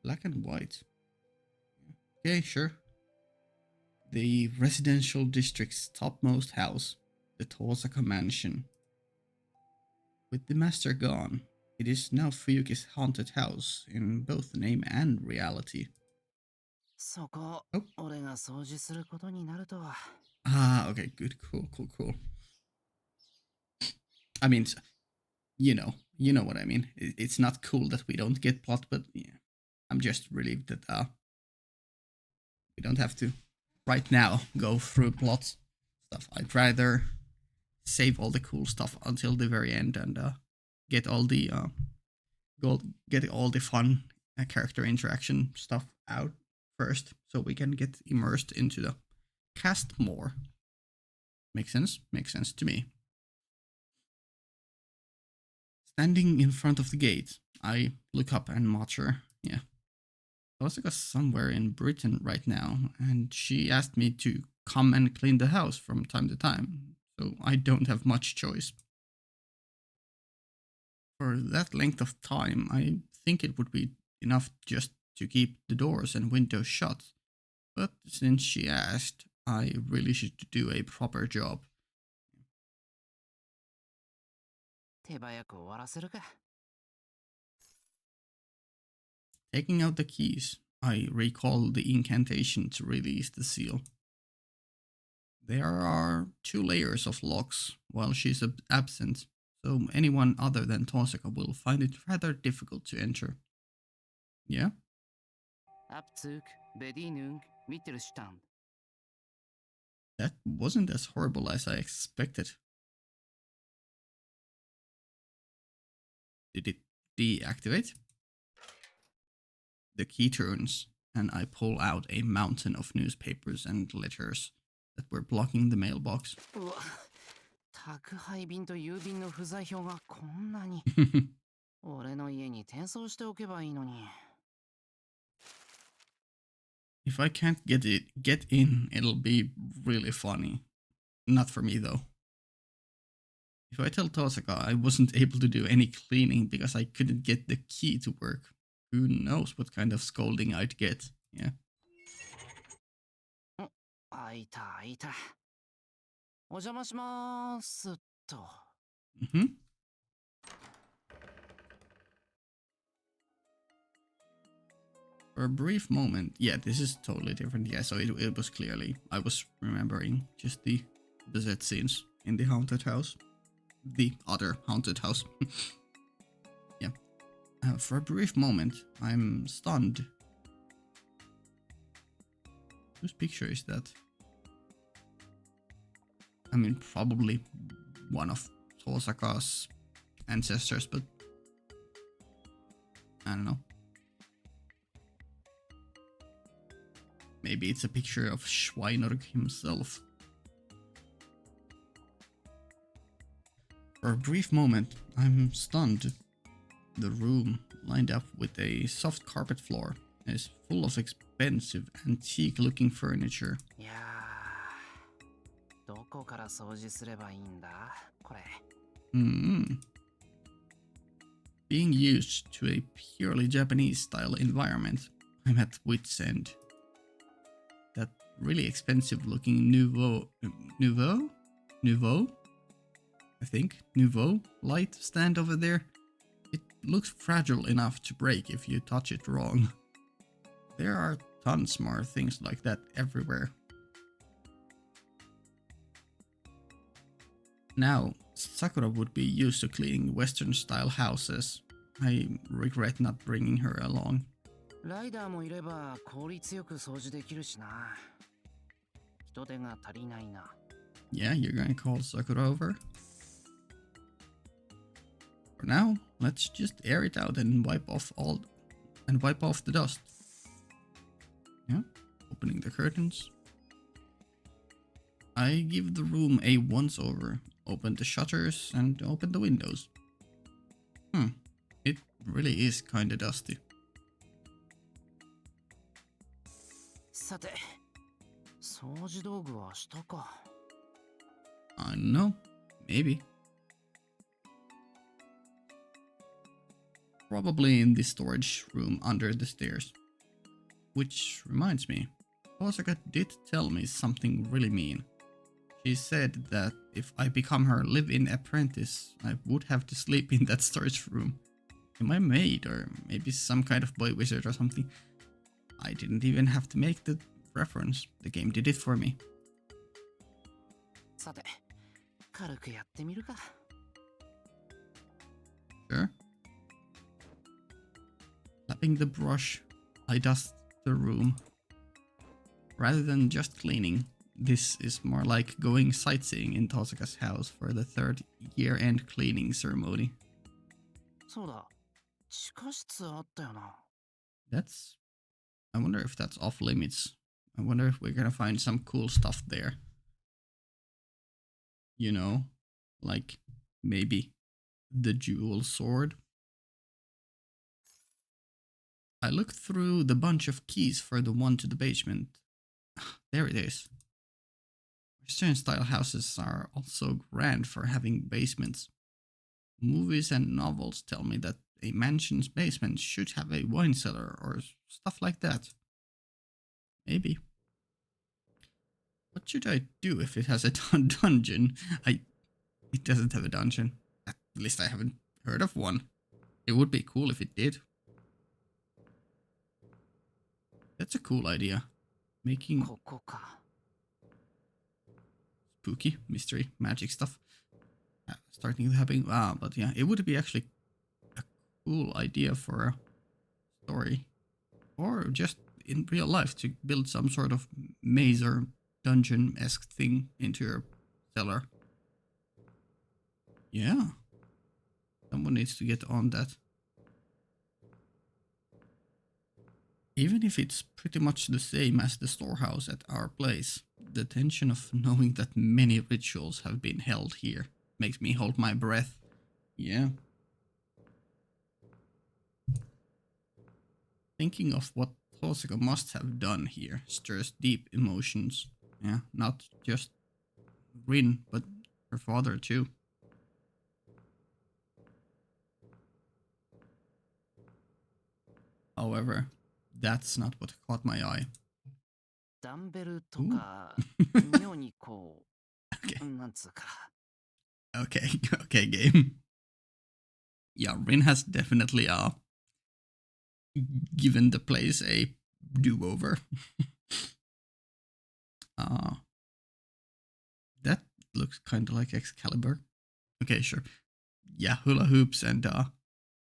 Black and white. Okay, sure. The residential district's topmost house, the Tosaka Mansion. With the master gone, it is now Fuyuki's haunted house in both name and reality. そこ、 Oh. 俺が掃除することになるとは。Ah, okay, good, cool. I mean, you know what I mean. It's not cool that we don't get plot, but yeah, I'm just relieved that we don't have to right now go through plot stuff. I'd rather save all the cool stuff until the very end and get all the fun character interaction stuff out first, so we can get immersed into the cast more. Makes sense? Makes sense to me. Standing in front of the gate, I look up and mutter, yeah. Osaka's somewhere in Britain right now, and she asked me to come and clean the house from time to time, so I don't have much choice. For that length of time, I think it would be enough just to keep the doors and windows shut, but since she asked, I really should do a proper job. 手早く終わらせるか。Taking out the keys, I recall the incantation to release the seal. There are 2 layers of locks while she's absent, so anyone other than Tosaka will find it rather difficult to enter. Yeah? Abzug, Bedienung, Mittelstand. That wasn't as horrible as I expected. Did it deactivate? The key turns, and I pull out a mountain of newspapers and letters that were blocking the mailbox. うわ、宅配便と郵便の不在票がこんなに。俺の家に転送しておけばいいのに。If I can't get in, it'll be really funny. Not for me though. If I tell Tosaka I wasn't able to do any cleaning because I couldn't get the key to work, who knows what kind of scolding I'd get, yeah. 開いた開いた。お邪魔しまーすっと。For a brief moment, yeah, this is totally different. Yeah, so it was clearly, I was remembering just the set scenes in the haunted house. The other haunted house. Yeah. For a brief moment, I'm stunned. Whose picture is that? I mean, probably one of Tosaka's ancestors, but I don't know. Maybe it's a picture of Schweinorg himself. For a brief moment, I'm stunned. The room, lined up with a soft carpet floor, is full of expensive, antique-looking furniture. いやー、どこから掃除すればいいんだこれ。Being used to a purely Japanese-style environment, I'm at wit's end. That really expensive-looking Nouveau, I think, Nouveau light stand over there. It looks fragile enough to break if you touch it wrong. There are tons more things like that everywhere. Now, Sakura would be used to cleaning Western-style houses. I regret not bringing her along. ライダーもいれば効率よく掃除できるしな。人手が足りないな。Yeah, you're gonna call Sakura over? For now, let's just air it out and wipe off the dust. Yeah, opening the curtains. I give the room a once-over, open the shutters and open the windows. It really is kinda dusty. さて、掃除道具は下か。I don't know, maybe. Probably in the storage room under the stairs. Which reminds me, Osaka did tell me something really mean. She said that if I become her live-in apprentice, I would have to sleep in that storage room. Am I maid or maybe some kind of boy wizard or something? I didn't even have to make the reference. The game did it for me. さて、軽くやってみるか。Sure. Tapping the brush, I dust the room. Rather than just cleaning, this is more like going sightseeing in Tosaka's house for the 3rd year-end cleaning ceremony. そうだ、地下室あったよな。I wonder if that's off limits. I wonder if we're gonna find some cool stuff there. You know, like maybe the jewel sword. I looked through the bunch of keys for the one to the basement. There it is. Western style houses are also grand for having basements. Movies and novels tell me that a mansion's basement should have a wine cellar or stuff like that. Maybe. What should I do if it has a dungeon? It doesn't have a dungeon. At least I haven't heard of one. It would be cool if it did. That's a cool idea. Making... ここか。spooky mystery magic stuff starting to happen. But yeah, it would be actually a cool idea for a story, or just in real life to build some sort of maze or dungeon-esque thing into your cellar. Yeah, someone needs to get on that. Even if it's pretty much the same as the storehouse at our place, the tension of knowing that many rituals have been held here makes me hold my breath. Yeah. Thinking of what Tosaka must have done here stirs deep emotions. Yeah, not just Rin, but her father too. However, that's not what caught my eye. ダンベルとか妙にこうなんつうか Okay, okay, game. Yeah, Rin has definitely given the place a do-over. That looks kind of like Excalibur. Okay, sure. Yeah, hula hoops and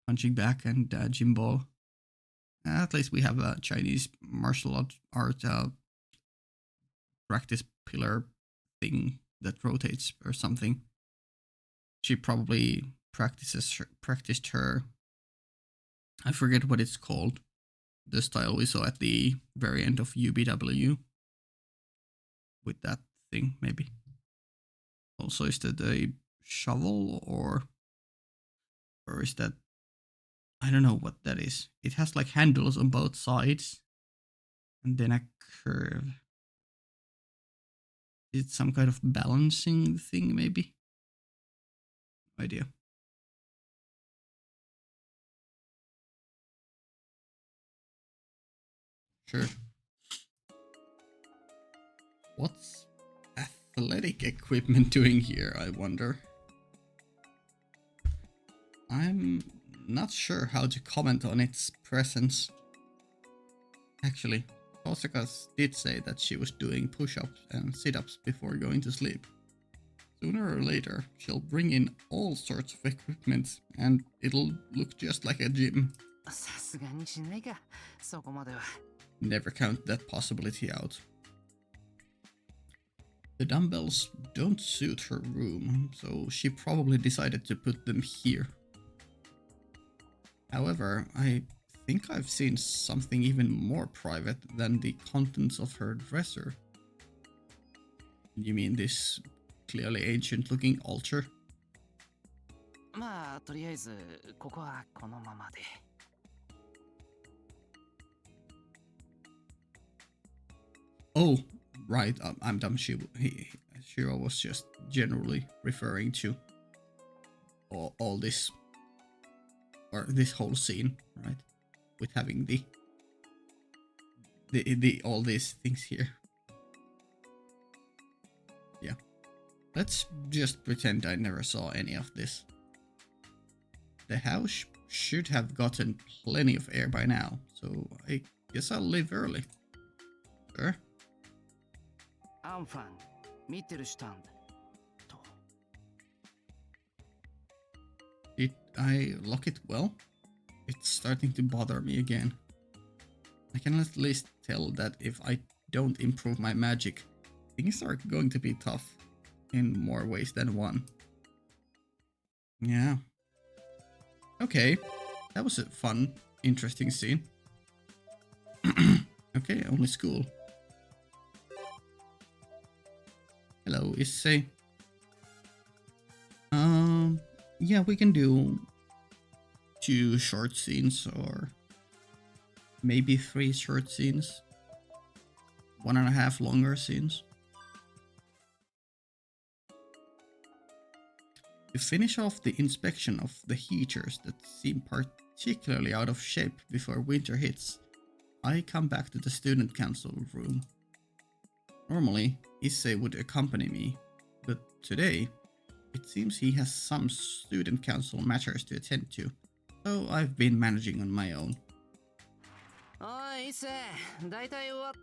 punching back and gym ball. At least we have a Chinese martial art practice pillar thing that rotates or something. She probably practiced her. I forget what it's called. The style we saw at the very end of UBW. With that thing, maybe. Also, is that a shovel or is that, I don't know what that is. It has like handles on both sides and then a curve. Is it some kind of balancing thing, maybe? No idea. Sure. What's athletic equipment doing here, I wonder? I'm not sure how to comment on its presence. Actually, Osaka did say that she was doing push-ups and sit-ups before going to sleep. Sooner or later, she'll bring in all sorts of equipment and it'll look just like a gym. さすがにしないかそこまでは Never count that possibility out. The dumbbells don't suit her room, so she probably decided to put them here. However, I think I've seen something even more private than the contents of her dresser. You mean this clearly ancient-looking altar? まあとりあえずここはこのままで Oh, right. I'm dumb. Shiro was just generally referring to all this, or this whole scene, right? With having the all these things here. Yeah. Let's just pretend I never saw any of this. The house should have gotten plenty of air by now, so I guess I'll leave early. Sure. アンファンミッテルシュタンと Did I lock it well? It's starting to bother me again. I can at least tell that if I don't improve my magic, things are going to be tough in more ways than one. Yeah. Okay, that was a fun, interesting scene. Okay, only school. Hello, Issei. Yeah, we can do 2 short scenes or maybe 3 short scenes. 1.5 longer scenes. To finish off the inspection of the heaters that seem particularly out of shape before winter hits, I come back to the student council room. Normally, Issei would accompany me, but today, it seems he has some student council matters to attend to, so I've been managing on my own. おい、イッセイ、大体終わっ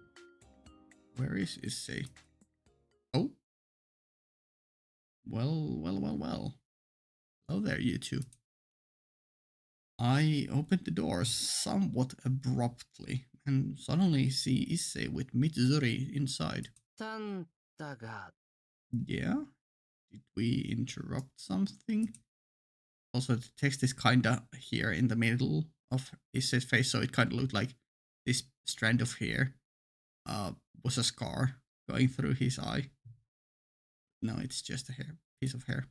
Where is Issei? Oh, Well. Hello there, you two. I opened the door somewhat abruptly and suddenly see Issei with Mitsuri inside. タンタが Yeah? Did we interrupt something? Also, the text is kinda here in the middle of Issei's face, so it kinda looked like this strand of hair was a scar going through his eye. No, it's just a piece of hair.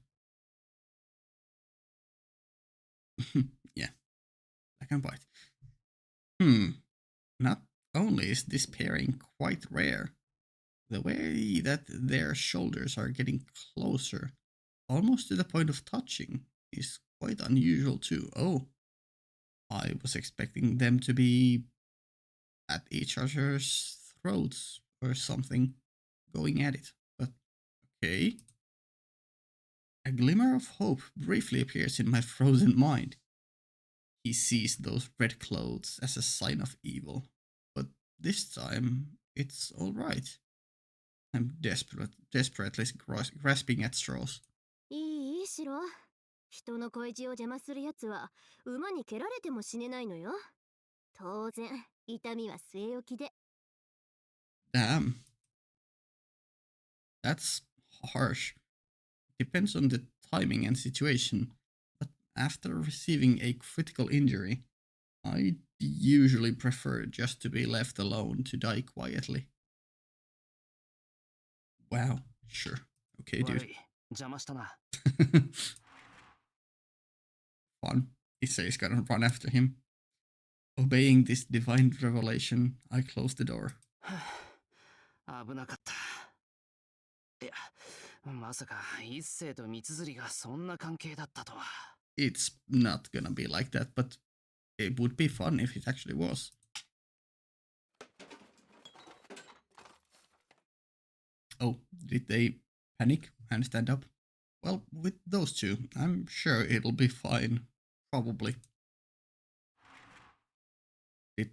Yeah, black and white. Not only is this pairing quite rare, the way that their shoulders are getting closer, almost to the point of touching, is quite unusual too. Oh, I was expecting them to be at each other's throats or something, going at it, but okay. A glimmer of hope briefly appears in my frozen mind. He sees those red clothes as a sign of evil, but this time it's alright. I'm desperately grasping at straws. いいシロ。人の恋路を邪魔するやつは馬に蹴られても死ねないのよ。当然痛みは据え置きで。 Damn. That's harsh. Depends on the timing and situation, but after receiving a critical injury, I usually prefer just to be left alone to die quietly. Wow, sure. Okay, 悪 dude. い邪魔したな Fun. Issei's gonna run after him. Obeying this divine revelation, I close the door. 危なかったいやまさか一星と三つがそんな関係だったとは It's not gonna be like that, but it would be fun if it actually was. Oh, did they panic and stand up? Well, with those two, I'm sure it'll be fine. Probably. Did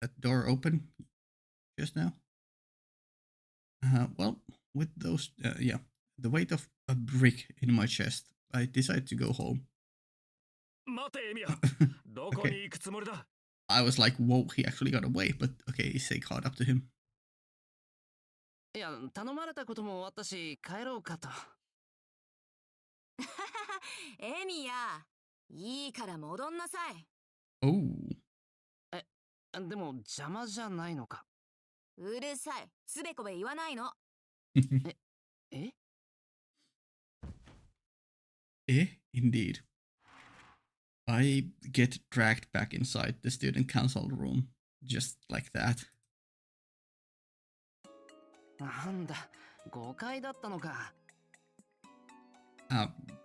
that door open just now? Well, with those, yeah, the weight of a brick in my chest, I decide to go home. 待てエミヤどこ Okay. に行くつもりだ I was like, whoa, he actually got away, but okay, Issei caught up to him. いや頼まれたことも終わったし帰ろうかとエミヤ、いいから戻んなさい。 Oh. でも邪魔じゃないのかうるさい。つべこべ言わないの。え Indeed. I get dragged back inside the student council room, just like that. なんだ誤解だったのか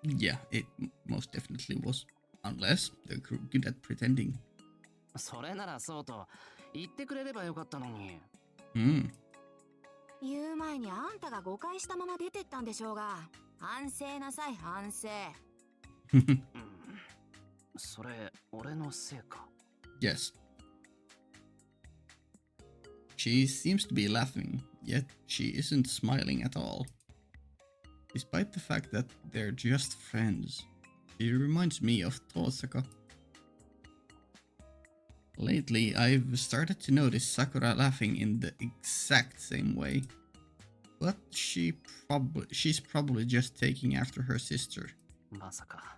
Yeah, it most definitely was. Unless they're good at pretending. それならそうと言ってくれればよかったのに 言う前にあんたが誤解したまま出てったんでしょうが。反省なさい、反省。それ俺のせいか Yes. She seems to be laughing, yet she isn't smiling at all. Despite the fact that they're just friends, she reminds me of Tosaka. Lately, I've started to notice Sakura laughing in the exact same way. But she's probably just taking after her sister. まさか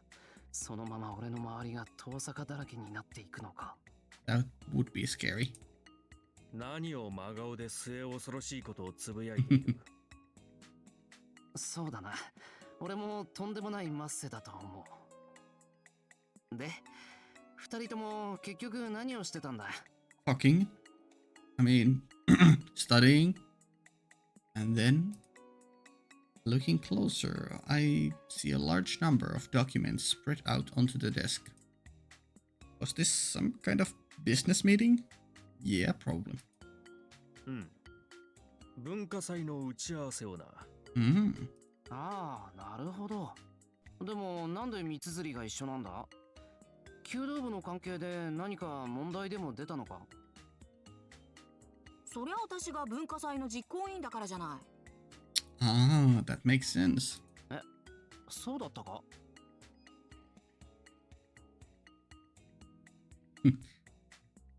そのまま俺の周りが遠坂だらけになっていくのか That would be scary. 何を真顔で末恐ろしいことをつぶやいているそうだな俺もとんでもないマッセだと思うで二人とも結局何をしてたんだ Fucking. I mean, studying. And then, looking closer, I see a large number of documents spread out onto the desk. Was this some kind of business meeting? Yeah, probably. うん文化祭の打ち合わせをな ああなるほどでもなんで三つが一緒なんだ弓道部の関係で何か問題でも出たのかそりゃ私が文化祭の実行委員だからじゃない。Ah, that makes sense. そうだったか？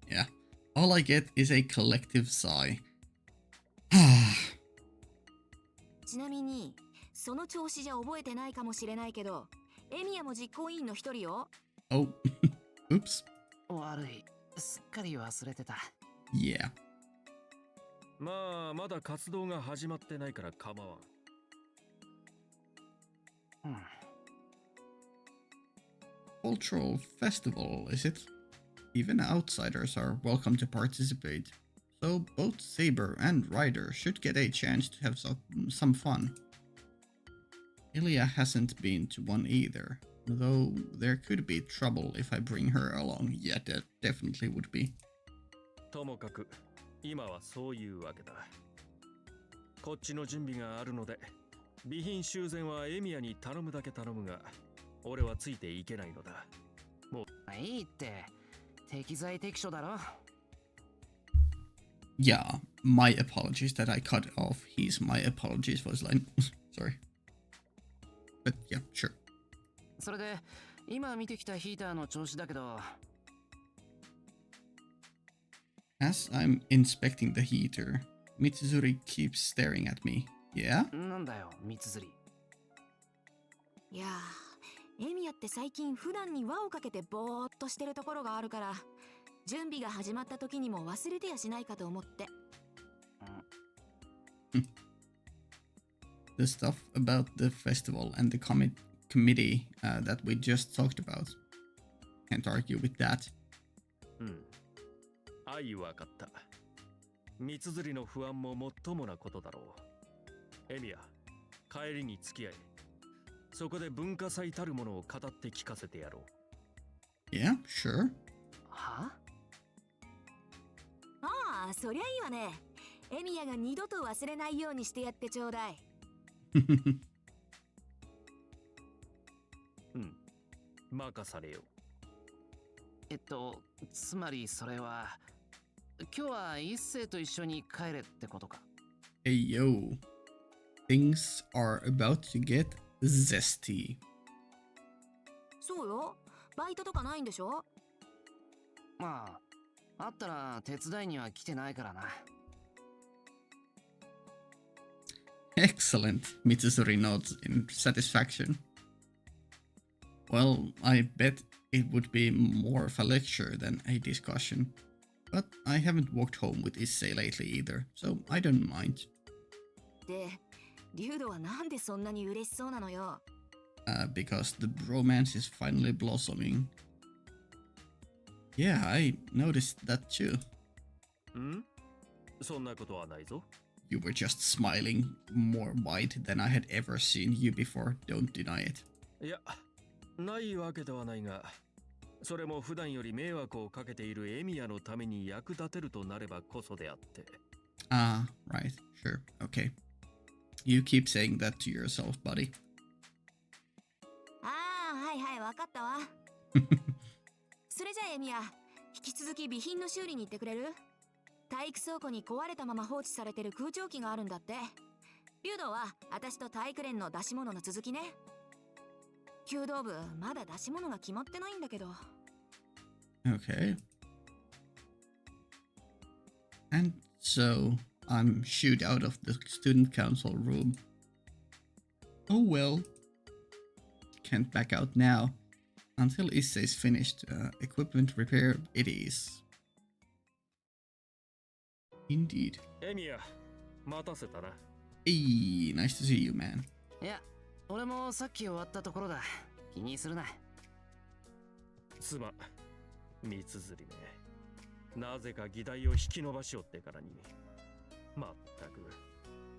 Yeah. All I get is a collective sigh. ちなみにその調子じゃ覚えてないかもしれないけど、エミヤも実行委員の一人よ。 Oh. Oops. 悪い。すっかり忘れてた。Yeah. まあまだ活動が始まってないから構わん。Cultural festival, is it? Even outsiders are welcome to participate. So both Saber and Ryder should get a chance to have some fun. Ilya hasn't been to one either, though there could be trouble if I bring her along. Yeah, there definitely would be. ともかく今はそういうわけだ。こっちの準備があるので、備品修繕はエミヤに頼むだけ頼むが、俺はついていけないのだ。もういいって。適材適所だろ。Yeah, my apologies that I cut off his my apologies voice line. Sorry. But yeah, sure. それで今見てきたヒーターの調子だけど。As I'm inspecting the heater, Mitsuzuri keeps staring at me. Yeah? なんだよ、三つ釣り。いやー、エミヤって最近普段に輪をかけてぼーっとしてるところがあるから、準備が始まった時にも忘れてやしないかと思って。The stuff about the festival and the committee that we just talked about. Can't argue with that. わかった。三つ釣りの不安ももっともなことだろう。エミヤ、帰りに付き合い。そこで文化祭たるものを語って聞かせてやろう。Yeah, sure. は？ああ、そりゃいいわね。エミヤが二度と忘れないようにしてやってちょうだい。任されよ。つまりそれは、今日は一星と一緒に帰れってことか。Hey yo. Things are about to get zesty. そうよ。バイトとかないんでしょ？まあ、あったら手伝いには来てないからな。Excellent. Mitsuzuri nods in satisfaction. Well, I bet it would be more of a lecture than a discussion. But I haven't walked home with Issei lately either, so I don't mind. で、リュウドはなんでそんなに嬉しそうなのよ。Because the romance is finally blossoming. Yeah, I noticed that too. そんなことはないぞ。You were just smiling more wide than I had ever seen you before, don't deny it. いや、ないわけではないが、それも普段より迷惑をかけているエミヤのために役立てるとなればこそであって。Ah, right, sure, okay. You keep saying that to yourself, buddy. ああ、はいはい、わかったわ。それじゃあエミヤ、引き続き備品の修理に行ってくれる？体育倉庫に壊れたまま放置されてる空調機があるんだって。リュウドは私と体育連の出し物の続きね。弓道部まだ出し物が決まってないんだけど。Okay. And so I'm shooed out of the student council room. Oh well. Can't back out now. Until Issei's finished. Equipment repair it is. Indeed. エミヤ、待たせたな。Hey, nice to see you, man. いや、俺もさっき終わったところだ。気にするな。すまん、三つ釣りめ。なぜか議題を引き伸ばしおってからに。まったく、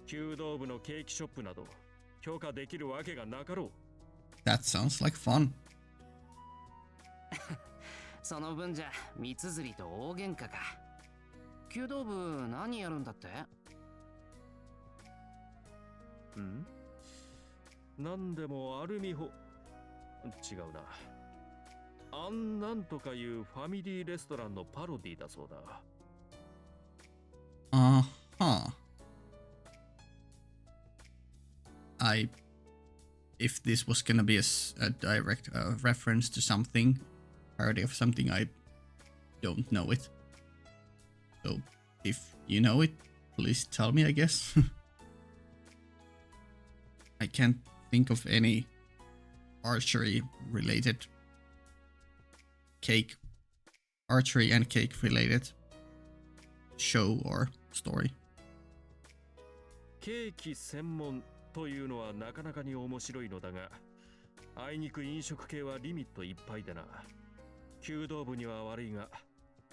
弓道部のケーキショップなど許可できるわけがなかろう。That sounds like fun. その分じゃ三つ釣りと大喧嘩か。弓道部何やるんだって？なんでもアルミホ違うな。なんとかいうファミリーレストランのパロディだそうだ。I if this was gonna be a direct reference to something, parody of something, I don't know it. So if you know it, please tell me, I guess. I can't think of any archery and cake related show or story. ケーキ専門というのはなかなかに面白いのだが、あいにく飲食系はリミットいっぱいだな。弓道部には悪いが、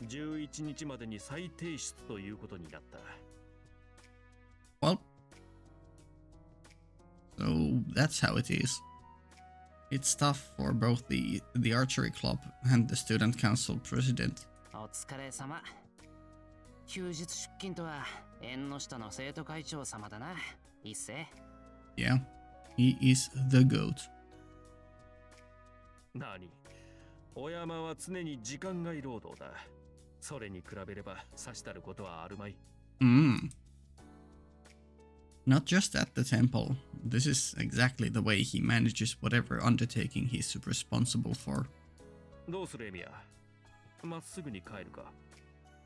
11日までに再提出ということになった。Well, so that's how it is. It's tough for both the archery club and the student council president. お疲れ様。休日出勤とは縁の下の生徒会長様だな、一世。Yeah, he is the goat. 何？お山は常に時間外労働だ。それに比べればさしたることはあるまい。Not just at the temple. This is exactly the way he manages whatever undertaking he's responsible for. どうするエミヤ？まっすぐに帰るか？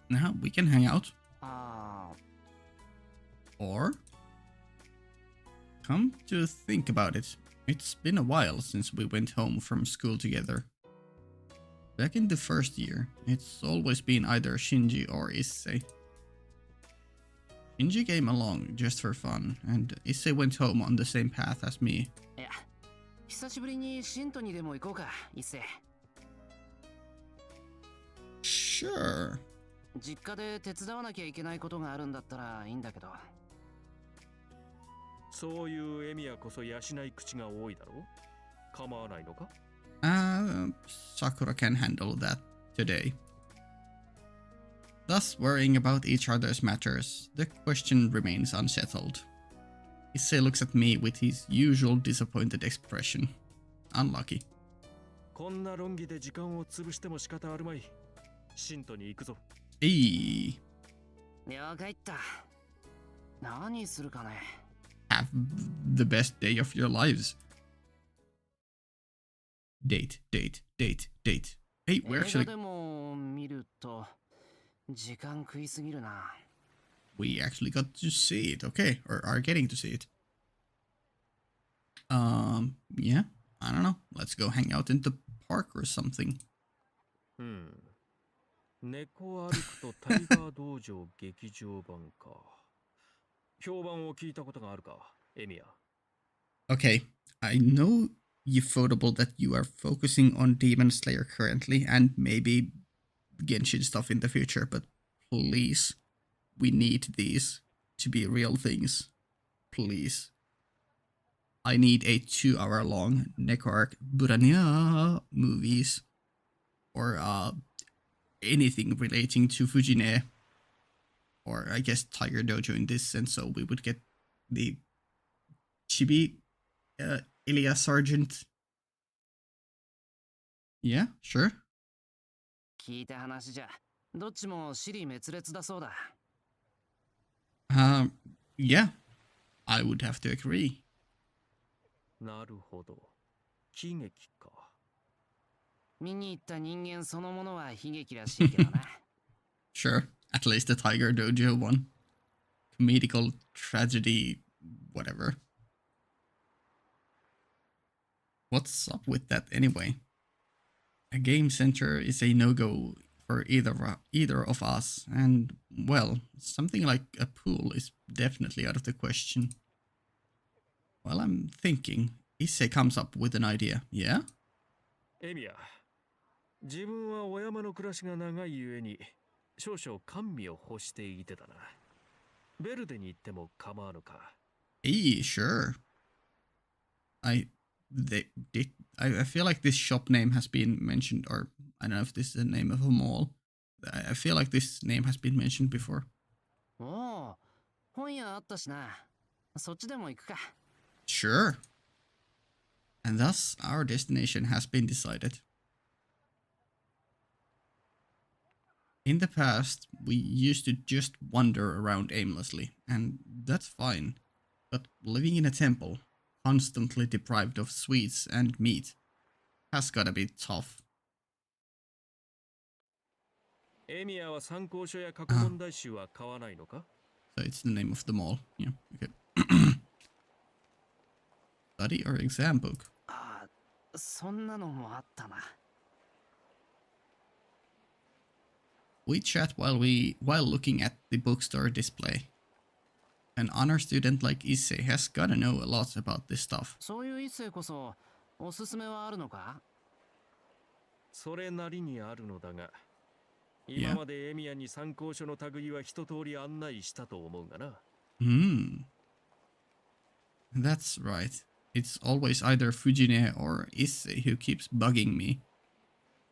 Now we can hang out. ああ、 Or, come to think about it, it's been a while since we went home from school together. Back in the first year, it's always been either Shinji or Issei. Shinji came along just for fun, and Issei went home on the same path as me. いや、久しぶりにシントにでも行こうか、一世。Sure. 実家で手伝わなきゃいけないことがあるんだったらいいんだけど。そういうエミヤこそ養い口が多いだろう？構わないのか？ Sakura can handle that today. Thus, worrying about each other's matters, the question remains unsettled. Issei looks at me with his usual disappointed expression. Unlucky. こんな論議で時間を潰しても仕方あるまい。シントに行くぞ。Hey, 了解った。何するかね。have the best day of your lives. Date. Hey, we're 映画 actually... でも見ると時間食いすぎるな。We actually got to see it, okay, or are getting to see it. Yeah, I don't know. Let's go hang out in the park or something. 猫歩くとタイガー道場劇場版か。評判を聞いたことがあるか、エミヤ。Okay, I know Ufotable that you are focusing on Demon Slayer currently and maybe Genshin stuff in the future, but please, we need these to be real things. Please. I need a 2-hour-long Neko arc Buranya movies or anything relating to Fujine, or I guess Tiger Dojo in this sense, so we would get the Chibi Ilya Sargent. Yeah, sure. 聞いた話じゃ、どっちも支離滅裂だそうだ。Yeah, I would have to agree. なるほど。喜劇か。見に行った人間そのものは悲劇らしいけどな。Sure, at least the Tiger Dojo one. Comedical tragedy, whatever. What's up with that anyway? A game center is a no-go for either of us, and, well, something like a pool is definitely out of the question. Well, I'm thinking. Issei comes up with an idea, yeah? エミヤ、自分はお山の暮らしが長いゆえに少々甘味を欲していてだな。ベルデに行っても構わぬか。Hey, sure. I feel like this shop name has been mentioned, or I don't know if this is the name of a mall. I feel like this name has been mentioned before. おお、本屋あったしな。そっちでも行くか。Sure. And thus, our destination has been decided. In the past, we used to just wander around aimlessly, and that's fine. But living in a temple, constantly deprived of sweets and meat. Has gotta be tough. エミヤは参考書や過去問題集は買わないのか？ So it's the name of the mall. Yeah, okay. Study or exam book? ああ、そんなのもあったな。We chat while looking at the bookstore display. An honor student like Issei has gotta know a lot about this stuff. そういう一世こそおすすめはあるのか？それなりにあるのだが、 Yeah. 今までエミヤに参考書の類は一通り案内したと思うがな。That's right. It's always either Fujine or Issei who keeps bugging me.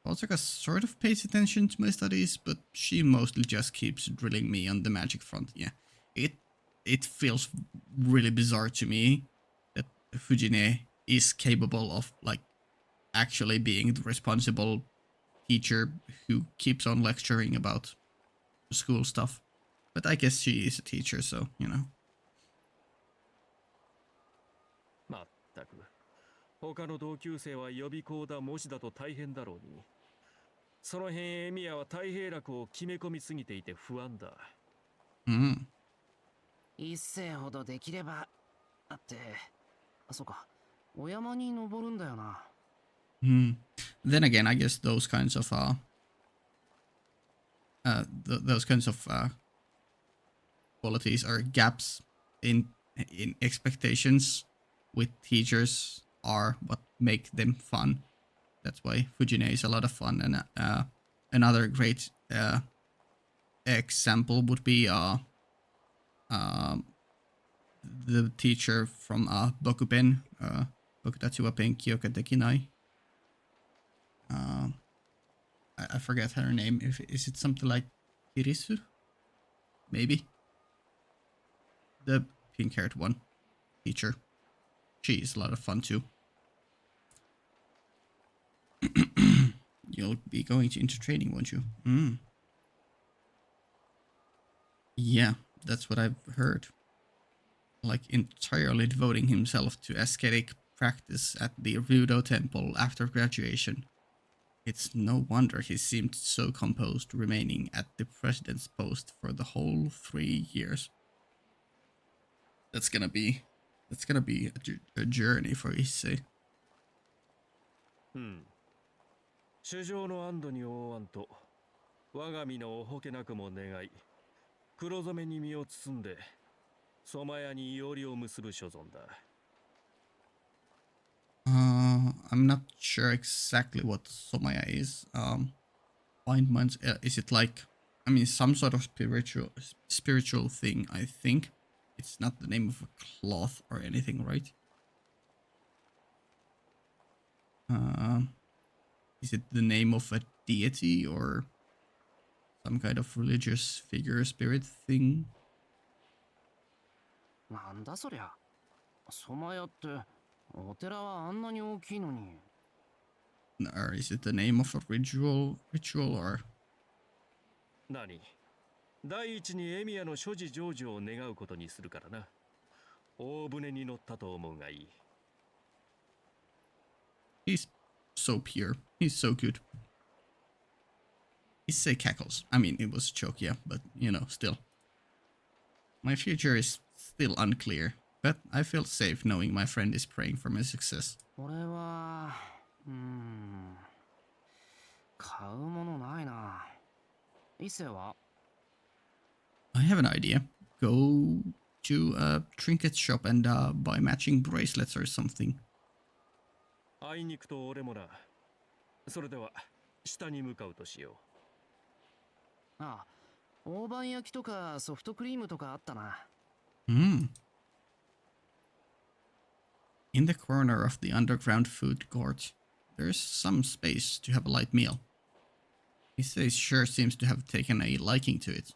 Otsuka sort of pays attention to my studies, but she mostly just keeps drilling me on the magic front. Yeah, it feels really bizarre to me that Fujine is capable of like actually being the responsible teacher who keeps on lecturing about school stuff. But I guess she is a teacher, so, you know. まったく、他の同級生は予備校だ模試だと大変だろうに。その辺エミヤは太平楽を決め込みすぎていて不安だ。一世ほどできれば。だって、そうか、お山に登るんだよな。Then again, I guess those kinds of qualities are gaps in expectations with teachers are what make them fun. That's why Fujine is a lot of fun. And another great example would be the teacher from Bokuben, Bokutatsu wa Penkyoka Dekinai. I forget her name. Is it something like Kirisu? Maybe. The pink-haired one, teacher. She is a lot of fun too. You'll be going into training, won't you? Yeah, that's what I've heard. Like entirely devoting himself to ascetic practice at the Ryudo temple after graduation. It's no wonder he seemed so composed, remaining at the president's post for the whole 3 years. That's gonna be a journey for Issei. 主上の安堵に覆わんと、我が身のおほけなくも願い、黒染めに身を包んで、ソマ屋にいおりを結ぶ所存だ。I'm not sure exactly what Somaya is. Find minds. Is it like, I mean, some sort of spiritual thing? I think it's not the name of a cloth or anything, right? Is it the name of a deity or some kind of religious figure, spirit thing? なんだそりゃ。ソマヤって、お寺はあんなに大きいのに。Or is it the name of a ritual or? 何？第一にエミヤの所持成就を願うことにするからな。大船に乗ったと思うがいい。He's so pure. He's so good. Issei cackles. I mean, it was a joke, yeah, but, you know, still. My future is still unclear, but I feel safe knowing my friend is praying for my success. 俺は、買うものないな。一世は？ I have an idea. Go to a trinket shop and buy matching bracelets or something. あいにくと俺もな。それでは下に向かうとしよう。ああ、大判焼きとかソフトクリームとかあったな。In the corner of the underground food court, there's some space to have a light meal. Issei sure seems to have taken a liking to it.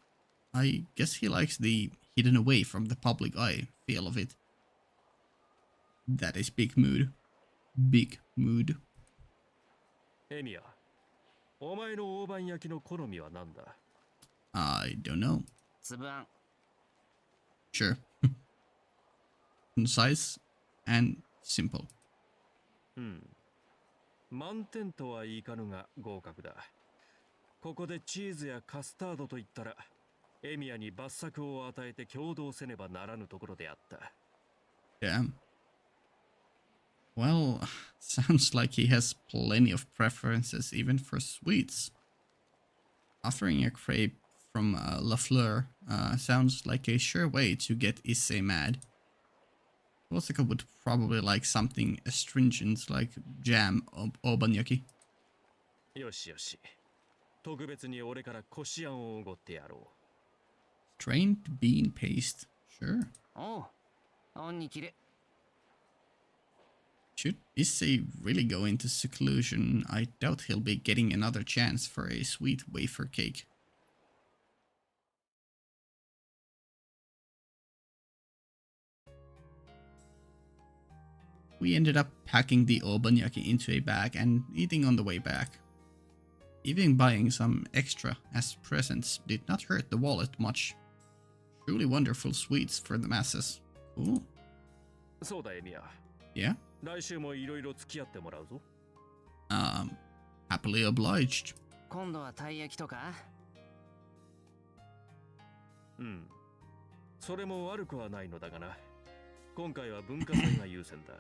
I guess he likes the hidden away from the public eye feel of it. That is big mood. Big mood. う。エミヤ、お前の大判焼きの好みは何だ？ I don't know. つぶあん。 Sure. Concise and simple. うん。満点とはいかぬが合格だ。ここでチーズやカスタードといったら、エミヤに罰則を与えて共同せねばならぬところであった。Damn. Well, sounds like he has plenty of preferences even for sweets. Offering a crepe from La Fleur sounds like a sure way to get Issei mad. Osaka would probably like something astringent like jam or obanyaki. よしよし。特別に俺からこしあんをおごってやろう。Strained bean paste. Sure. おう、恩に切れ。Should Issei really go into seclusion, I doubt he'll be getting another chance for a sweet wafer cake. We ended up packing the obanyaki into a bag and eating on the way back. Even buying some extra as presents did not hurt the wallet much. Truly wonderful sweets for the masses. Cool. そうだエミヤ。Yeah? 来週もいろいろ付き合ってもらうぞ。Happily obliged. 今度はたい焼きとか？うん。それも悪くはないのだがな。今回は文化祭が優先だ。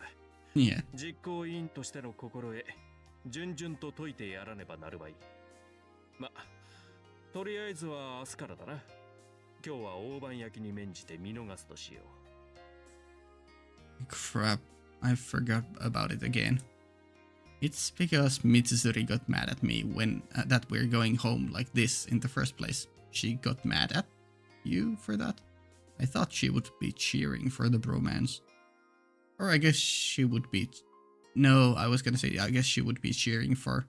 Yeah. 実行委員としての心得、順々と解いてやらねばなるまい。ま、とりあえずは明日からだな。今日は大判焼きに免じて見逃すとしよう。Crap, I forgot about it again. It's because Mitsuzuri got mad at me when that we're going home like this in the first place. She got mad at you for that? I thought she would be cheering for the bromance. Or I guess she would be... No, I was gonna say, I guess she would be cheering for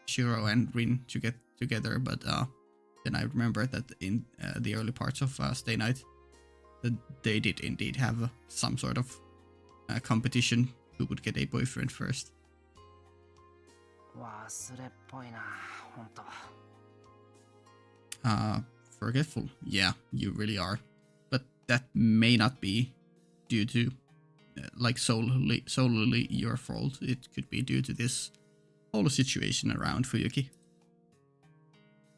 Shiro and Rin to get together, but then I remembered that in the early parts of Stay Night, that they did indeed have some sort of competition who would get a boyfriend first. 忘れっぽいな、ほんと。Forgetful. Yeah, you really are. But that may not be due to like solely your fault. It could be due to this whole situation around Fuyuki.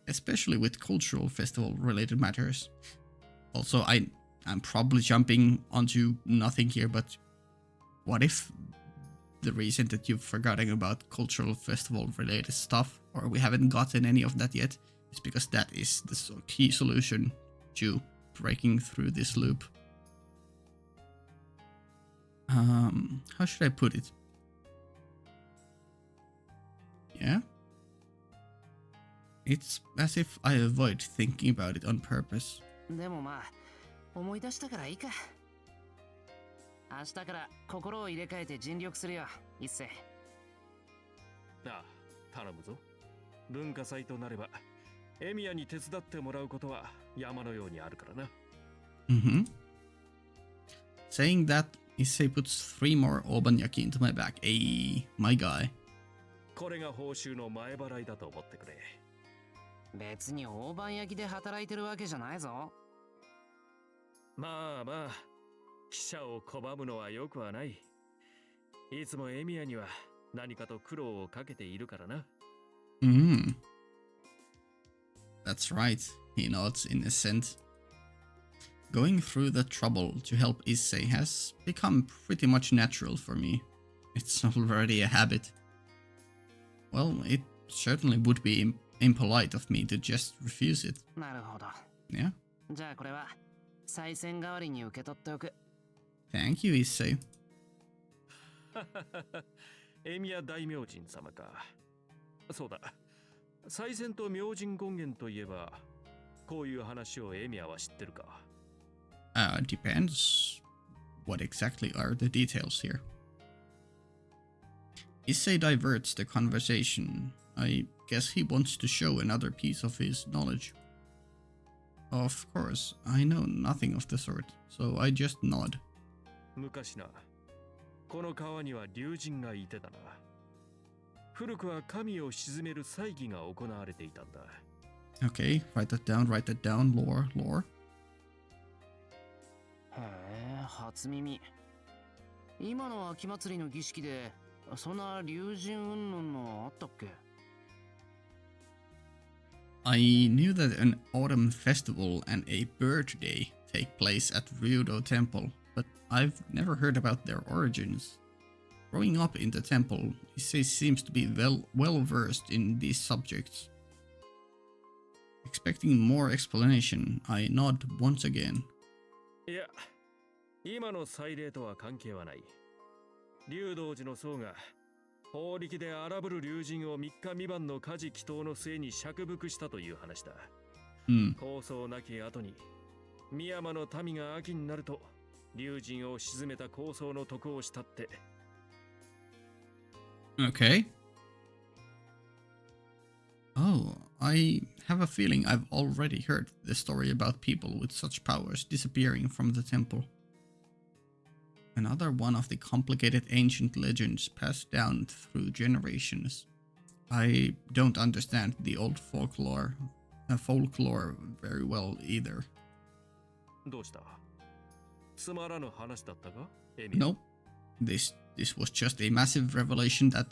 Especially with cultural festival related matters. Also, I'm probably jumping onto nothing here, but what if the reason that you've forgotten about cultural festival related stuff, or we haven't gotten any of that yet, is because that is the key solution to breaking through this loop. How should I put it? Yeah? It's as if I avoid thinking about it on purpose. でもまあ、思い出したからいいか。明日から心を入れ替えて尽力するよ、一世。ああ、頼むぞ。文化祭となれば、エミヤに手伝ってもらうことは山のようにあるからな。Saying that, Issei puts 3 more obanyaki into my bag. Hey, my guy. これが報酬の前払いだと思ってくれ。別に大判焼きで働いてるわけじゃないぞ。まあまあ、記者を拒むのはよくはない。いつもエミヤには何かと苦労をかけているからな。That's right, he nods in assent. Going through the trouble to help Issei has become pretty much natural for me. It's already a habit. Well, it certainly would be impolite of me to just refuse it. なるほど。Yeah? じゃあこれは再選代わりに受け取っておく。Thank you, Issei. エミヤ大明神様か。そうだ。再選と明神権現といえば、こういう話をエミヤは知ってるか。Depends. What exactly are the details here? Issei diverts the conversation. I guess he wants to show another piece of his knowledge. Of course, I know nothing of the sort, so I just nod. 昔な、この川には竜神がいてたな。古くは神を鎮める祭儀が行われていたんだ。Okay, write that down, lore. へえ、初耳。今の秋祭りの儀式でそんな竜神云々のあったっけ？ I knew that an autumn festival and a birthday take place at Ryudo Temple, but I've never heard about their origins. Growing up in the temple, Issei seems to be well versed in these subjects. Expecting more explanation, I nod once again. いや、今の祭礼とは関係はない。竜道寺の僧が法力で荒ぶる竜神を3日未満の火事祈祷の末に釈伏したという話だ。構想なき後に深山の民が秋になると竜神を鎮めた構想の徳をしたって。Okay. Oh, I have a feeling I've already heard the story about people with such powers disappearing from the temple. Another one of the complicated ancient legends passed down through generations. I don't understand the old folklore very well either. どうした？つまらぬ話だったか？エミ。No, this was just a massive revelation that,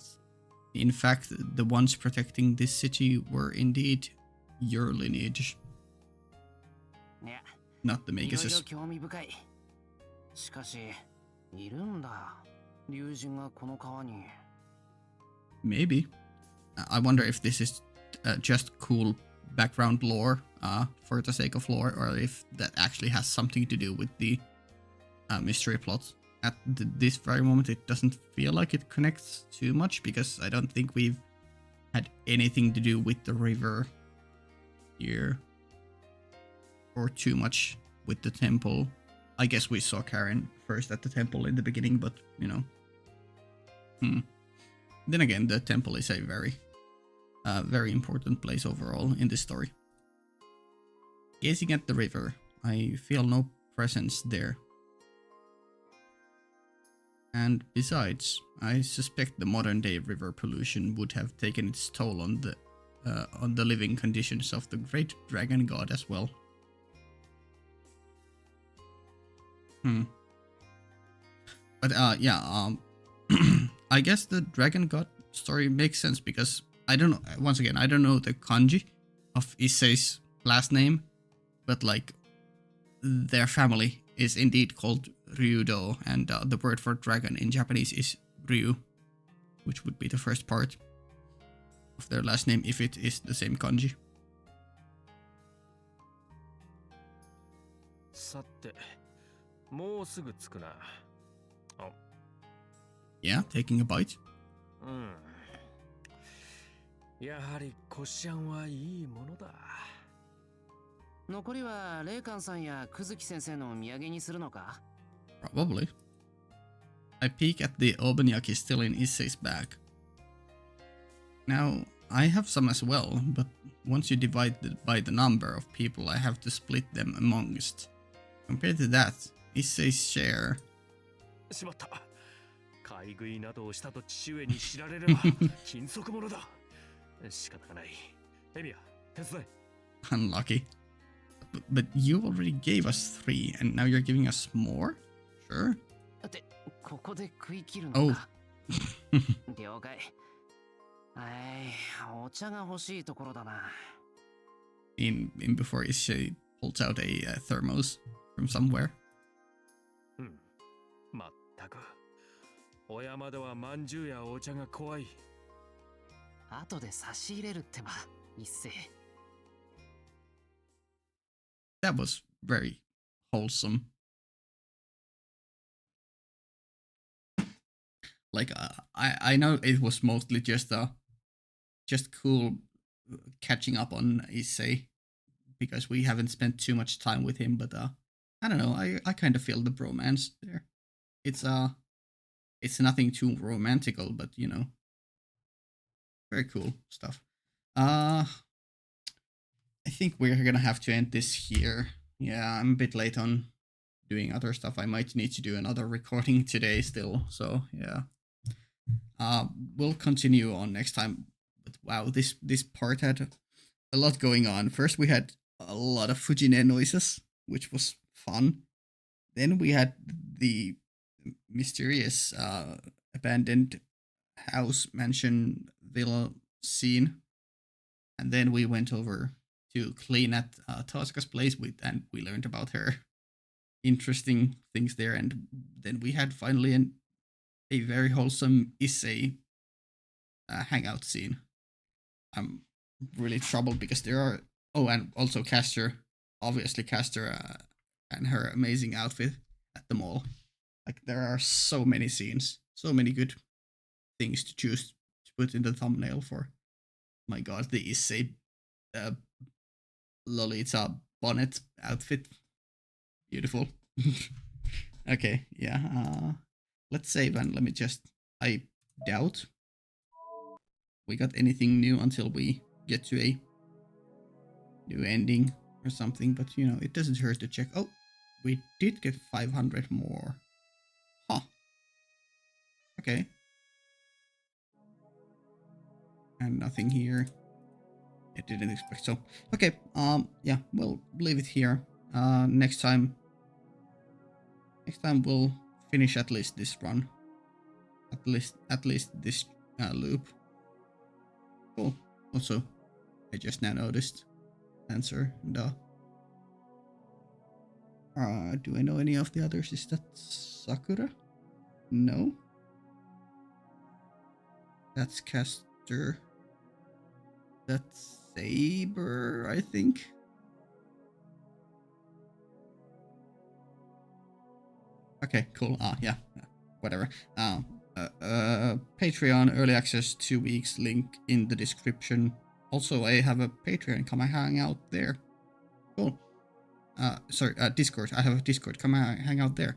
in fact, the ones protecting this city were indeed your lineage, ね、 not the いろいろ Maguses. 興味深い。しかし、いるんだ。竜神がこの川に。Maybe. I wonder if this is just cool background lore for the sake of lore, or if that actually has something to do with the mystery plot. At this very moment, it doesn't feel like it connects too much, because I don't think we've had anything to do with the river here, or too much with the temple. I guess we saw Karen first at the temple in the beginning, but, you know. Then again, the temple is a very important place overall in this story. Gazing at the river, I feel no presence there. And besides, I suspect the modern-day river pollution would have taken its toll on the living conditions of the great dragon god as well. But yeah, I guess the dragon god story makes sense, because I don't know. Once again, I don't know the kanji of Issei's last name, but like their family is indeed called Ryudo, and the word for dragon in Japanese is Ryu, which would be the first part of their last name if it is the same kanji. さて、もうすぐ着くな。あ、Yeah, taking a bite. うん。やはりこしあんはいいものだ。残りは霊感さんや久月先生のお土産にするのか？ Probably. I peek at the obenyaki still in Issei's bag. Now, I have some as well, but once you divide by the number of people, I have to split them amongst. Compared to that, Issei's share... しまった。買い食いなどをしたと父上に知られれば禁足者だ。仕方がない。エミヤ、手伝え。Unlucky. But you already gave us 3, and now you're giving us more? Sure. ってここで食い切るのか。Oh. 了解。お茶が欲しいところだな。In before Issei pulls out a thermos from somewhere. うん。まったく。お山ではまんじゅうやお茶が怖い。後で差し入れるってば、一斉。That was very wholesome. Like I know it was mostly just cool catching up on Issei, because we haven't spent too much time with him, but I don't know, I kind of feel the bromance there. It's nothing too romantical, but you know, very cool stuff. I think we're gonna have to end this here. Yeah, I'm a bit late on doing other stuff. I might need to do another recording today still, so yeah. We'll continue on next time. But wow, this part had a lot going on. First we had a lot of Fujine noises, which was fun. Then we had the mysterious abandoned house, mansion, villa scene. And then we went over to clean at Tosca's place and we learned about her interesting things there. And then we had finally a very wholesome Issei hangout scene. I'm really troubled because there are... Oh, and also Castor. Obviously Castor and her amazing outfit at the mall. Like, there are so many scenes. So many good things to choose to put in the thumbnail for. My god, the Issei Lolita bonnet outfit. Beautiful. Okay, yeah. Let's save and let me just... I doubt we got anything new until we get to a new ending or something, but you know, it doesn't hurt to check. Oh, we did get 500 more. Huh. Okay. And nothing here. I didn't expect so. Okay, yeah, we'll leave it here. Next time we'll finish at least this run. At least this loop. Cool. Also, I just now noticed answer. Duh. Do I know any of the others? Is that Sakura? No. That's Castor. That's Saber, I think. Okay, cool. Yeah, whatever. Patreon early access 2 weeks, link in the description. Also, I have a Patreon. Come and hang out there. Cool. Sorry, Discord. I have a Discord. Come and hang out there.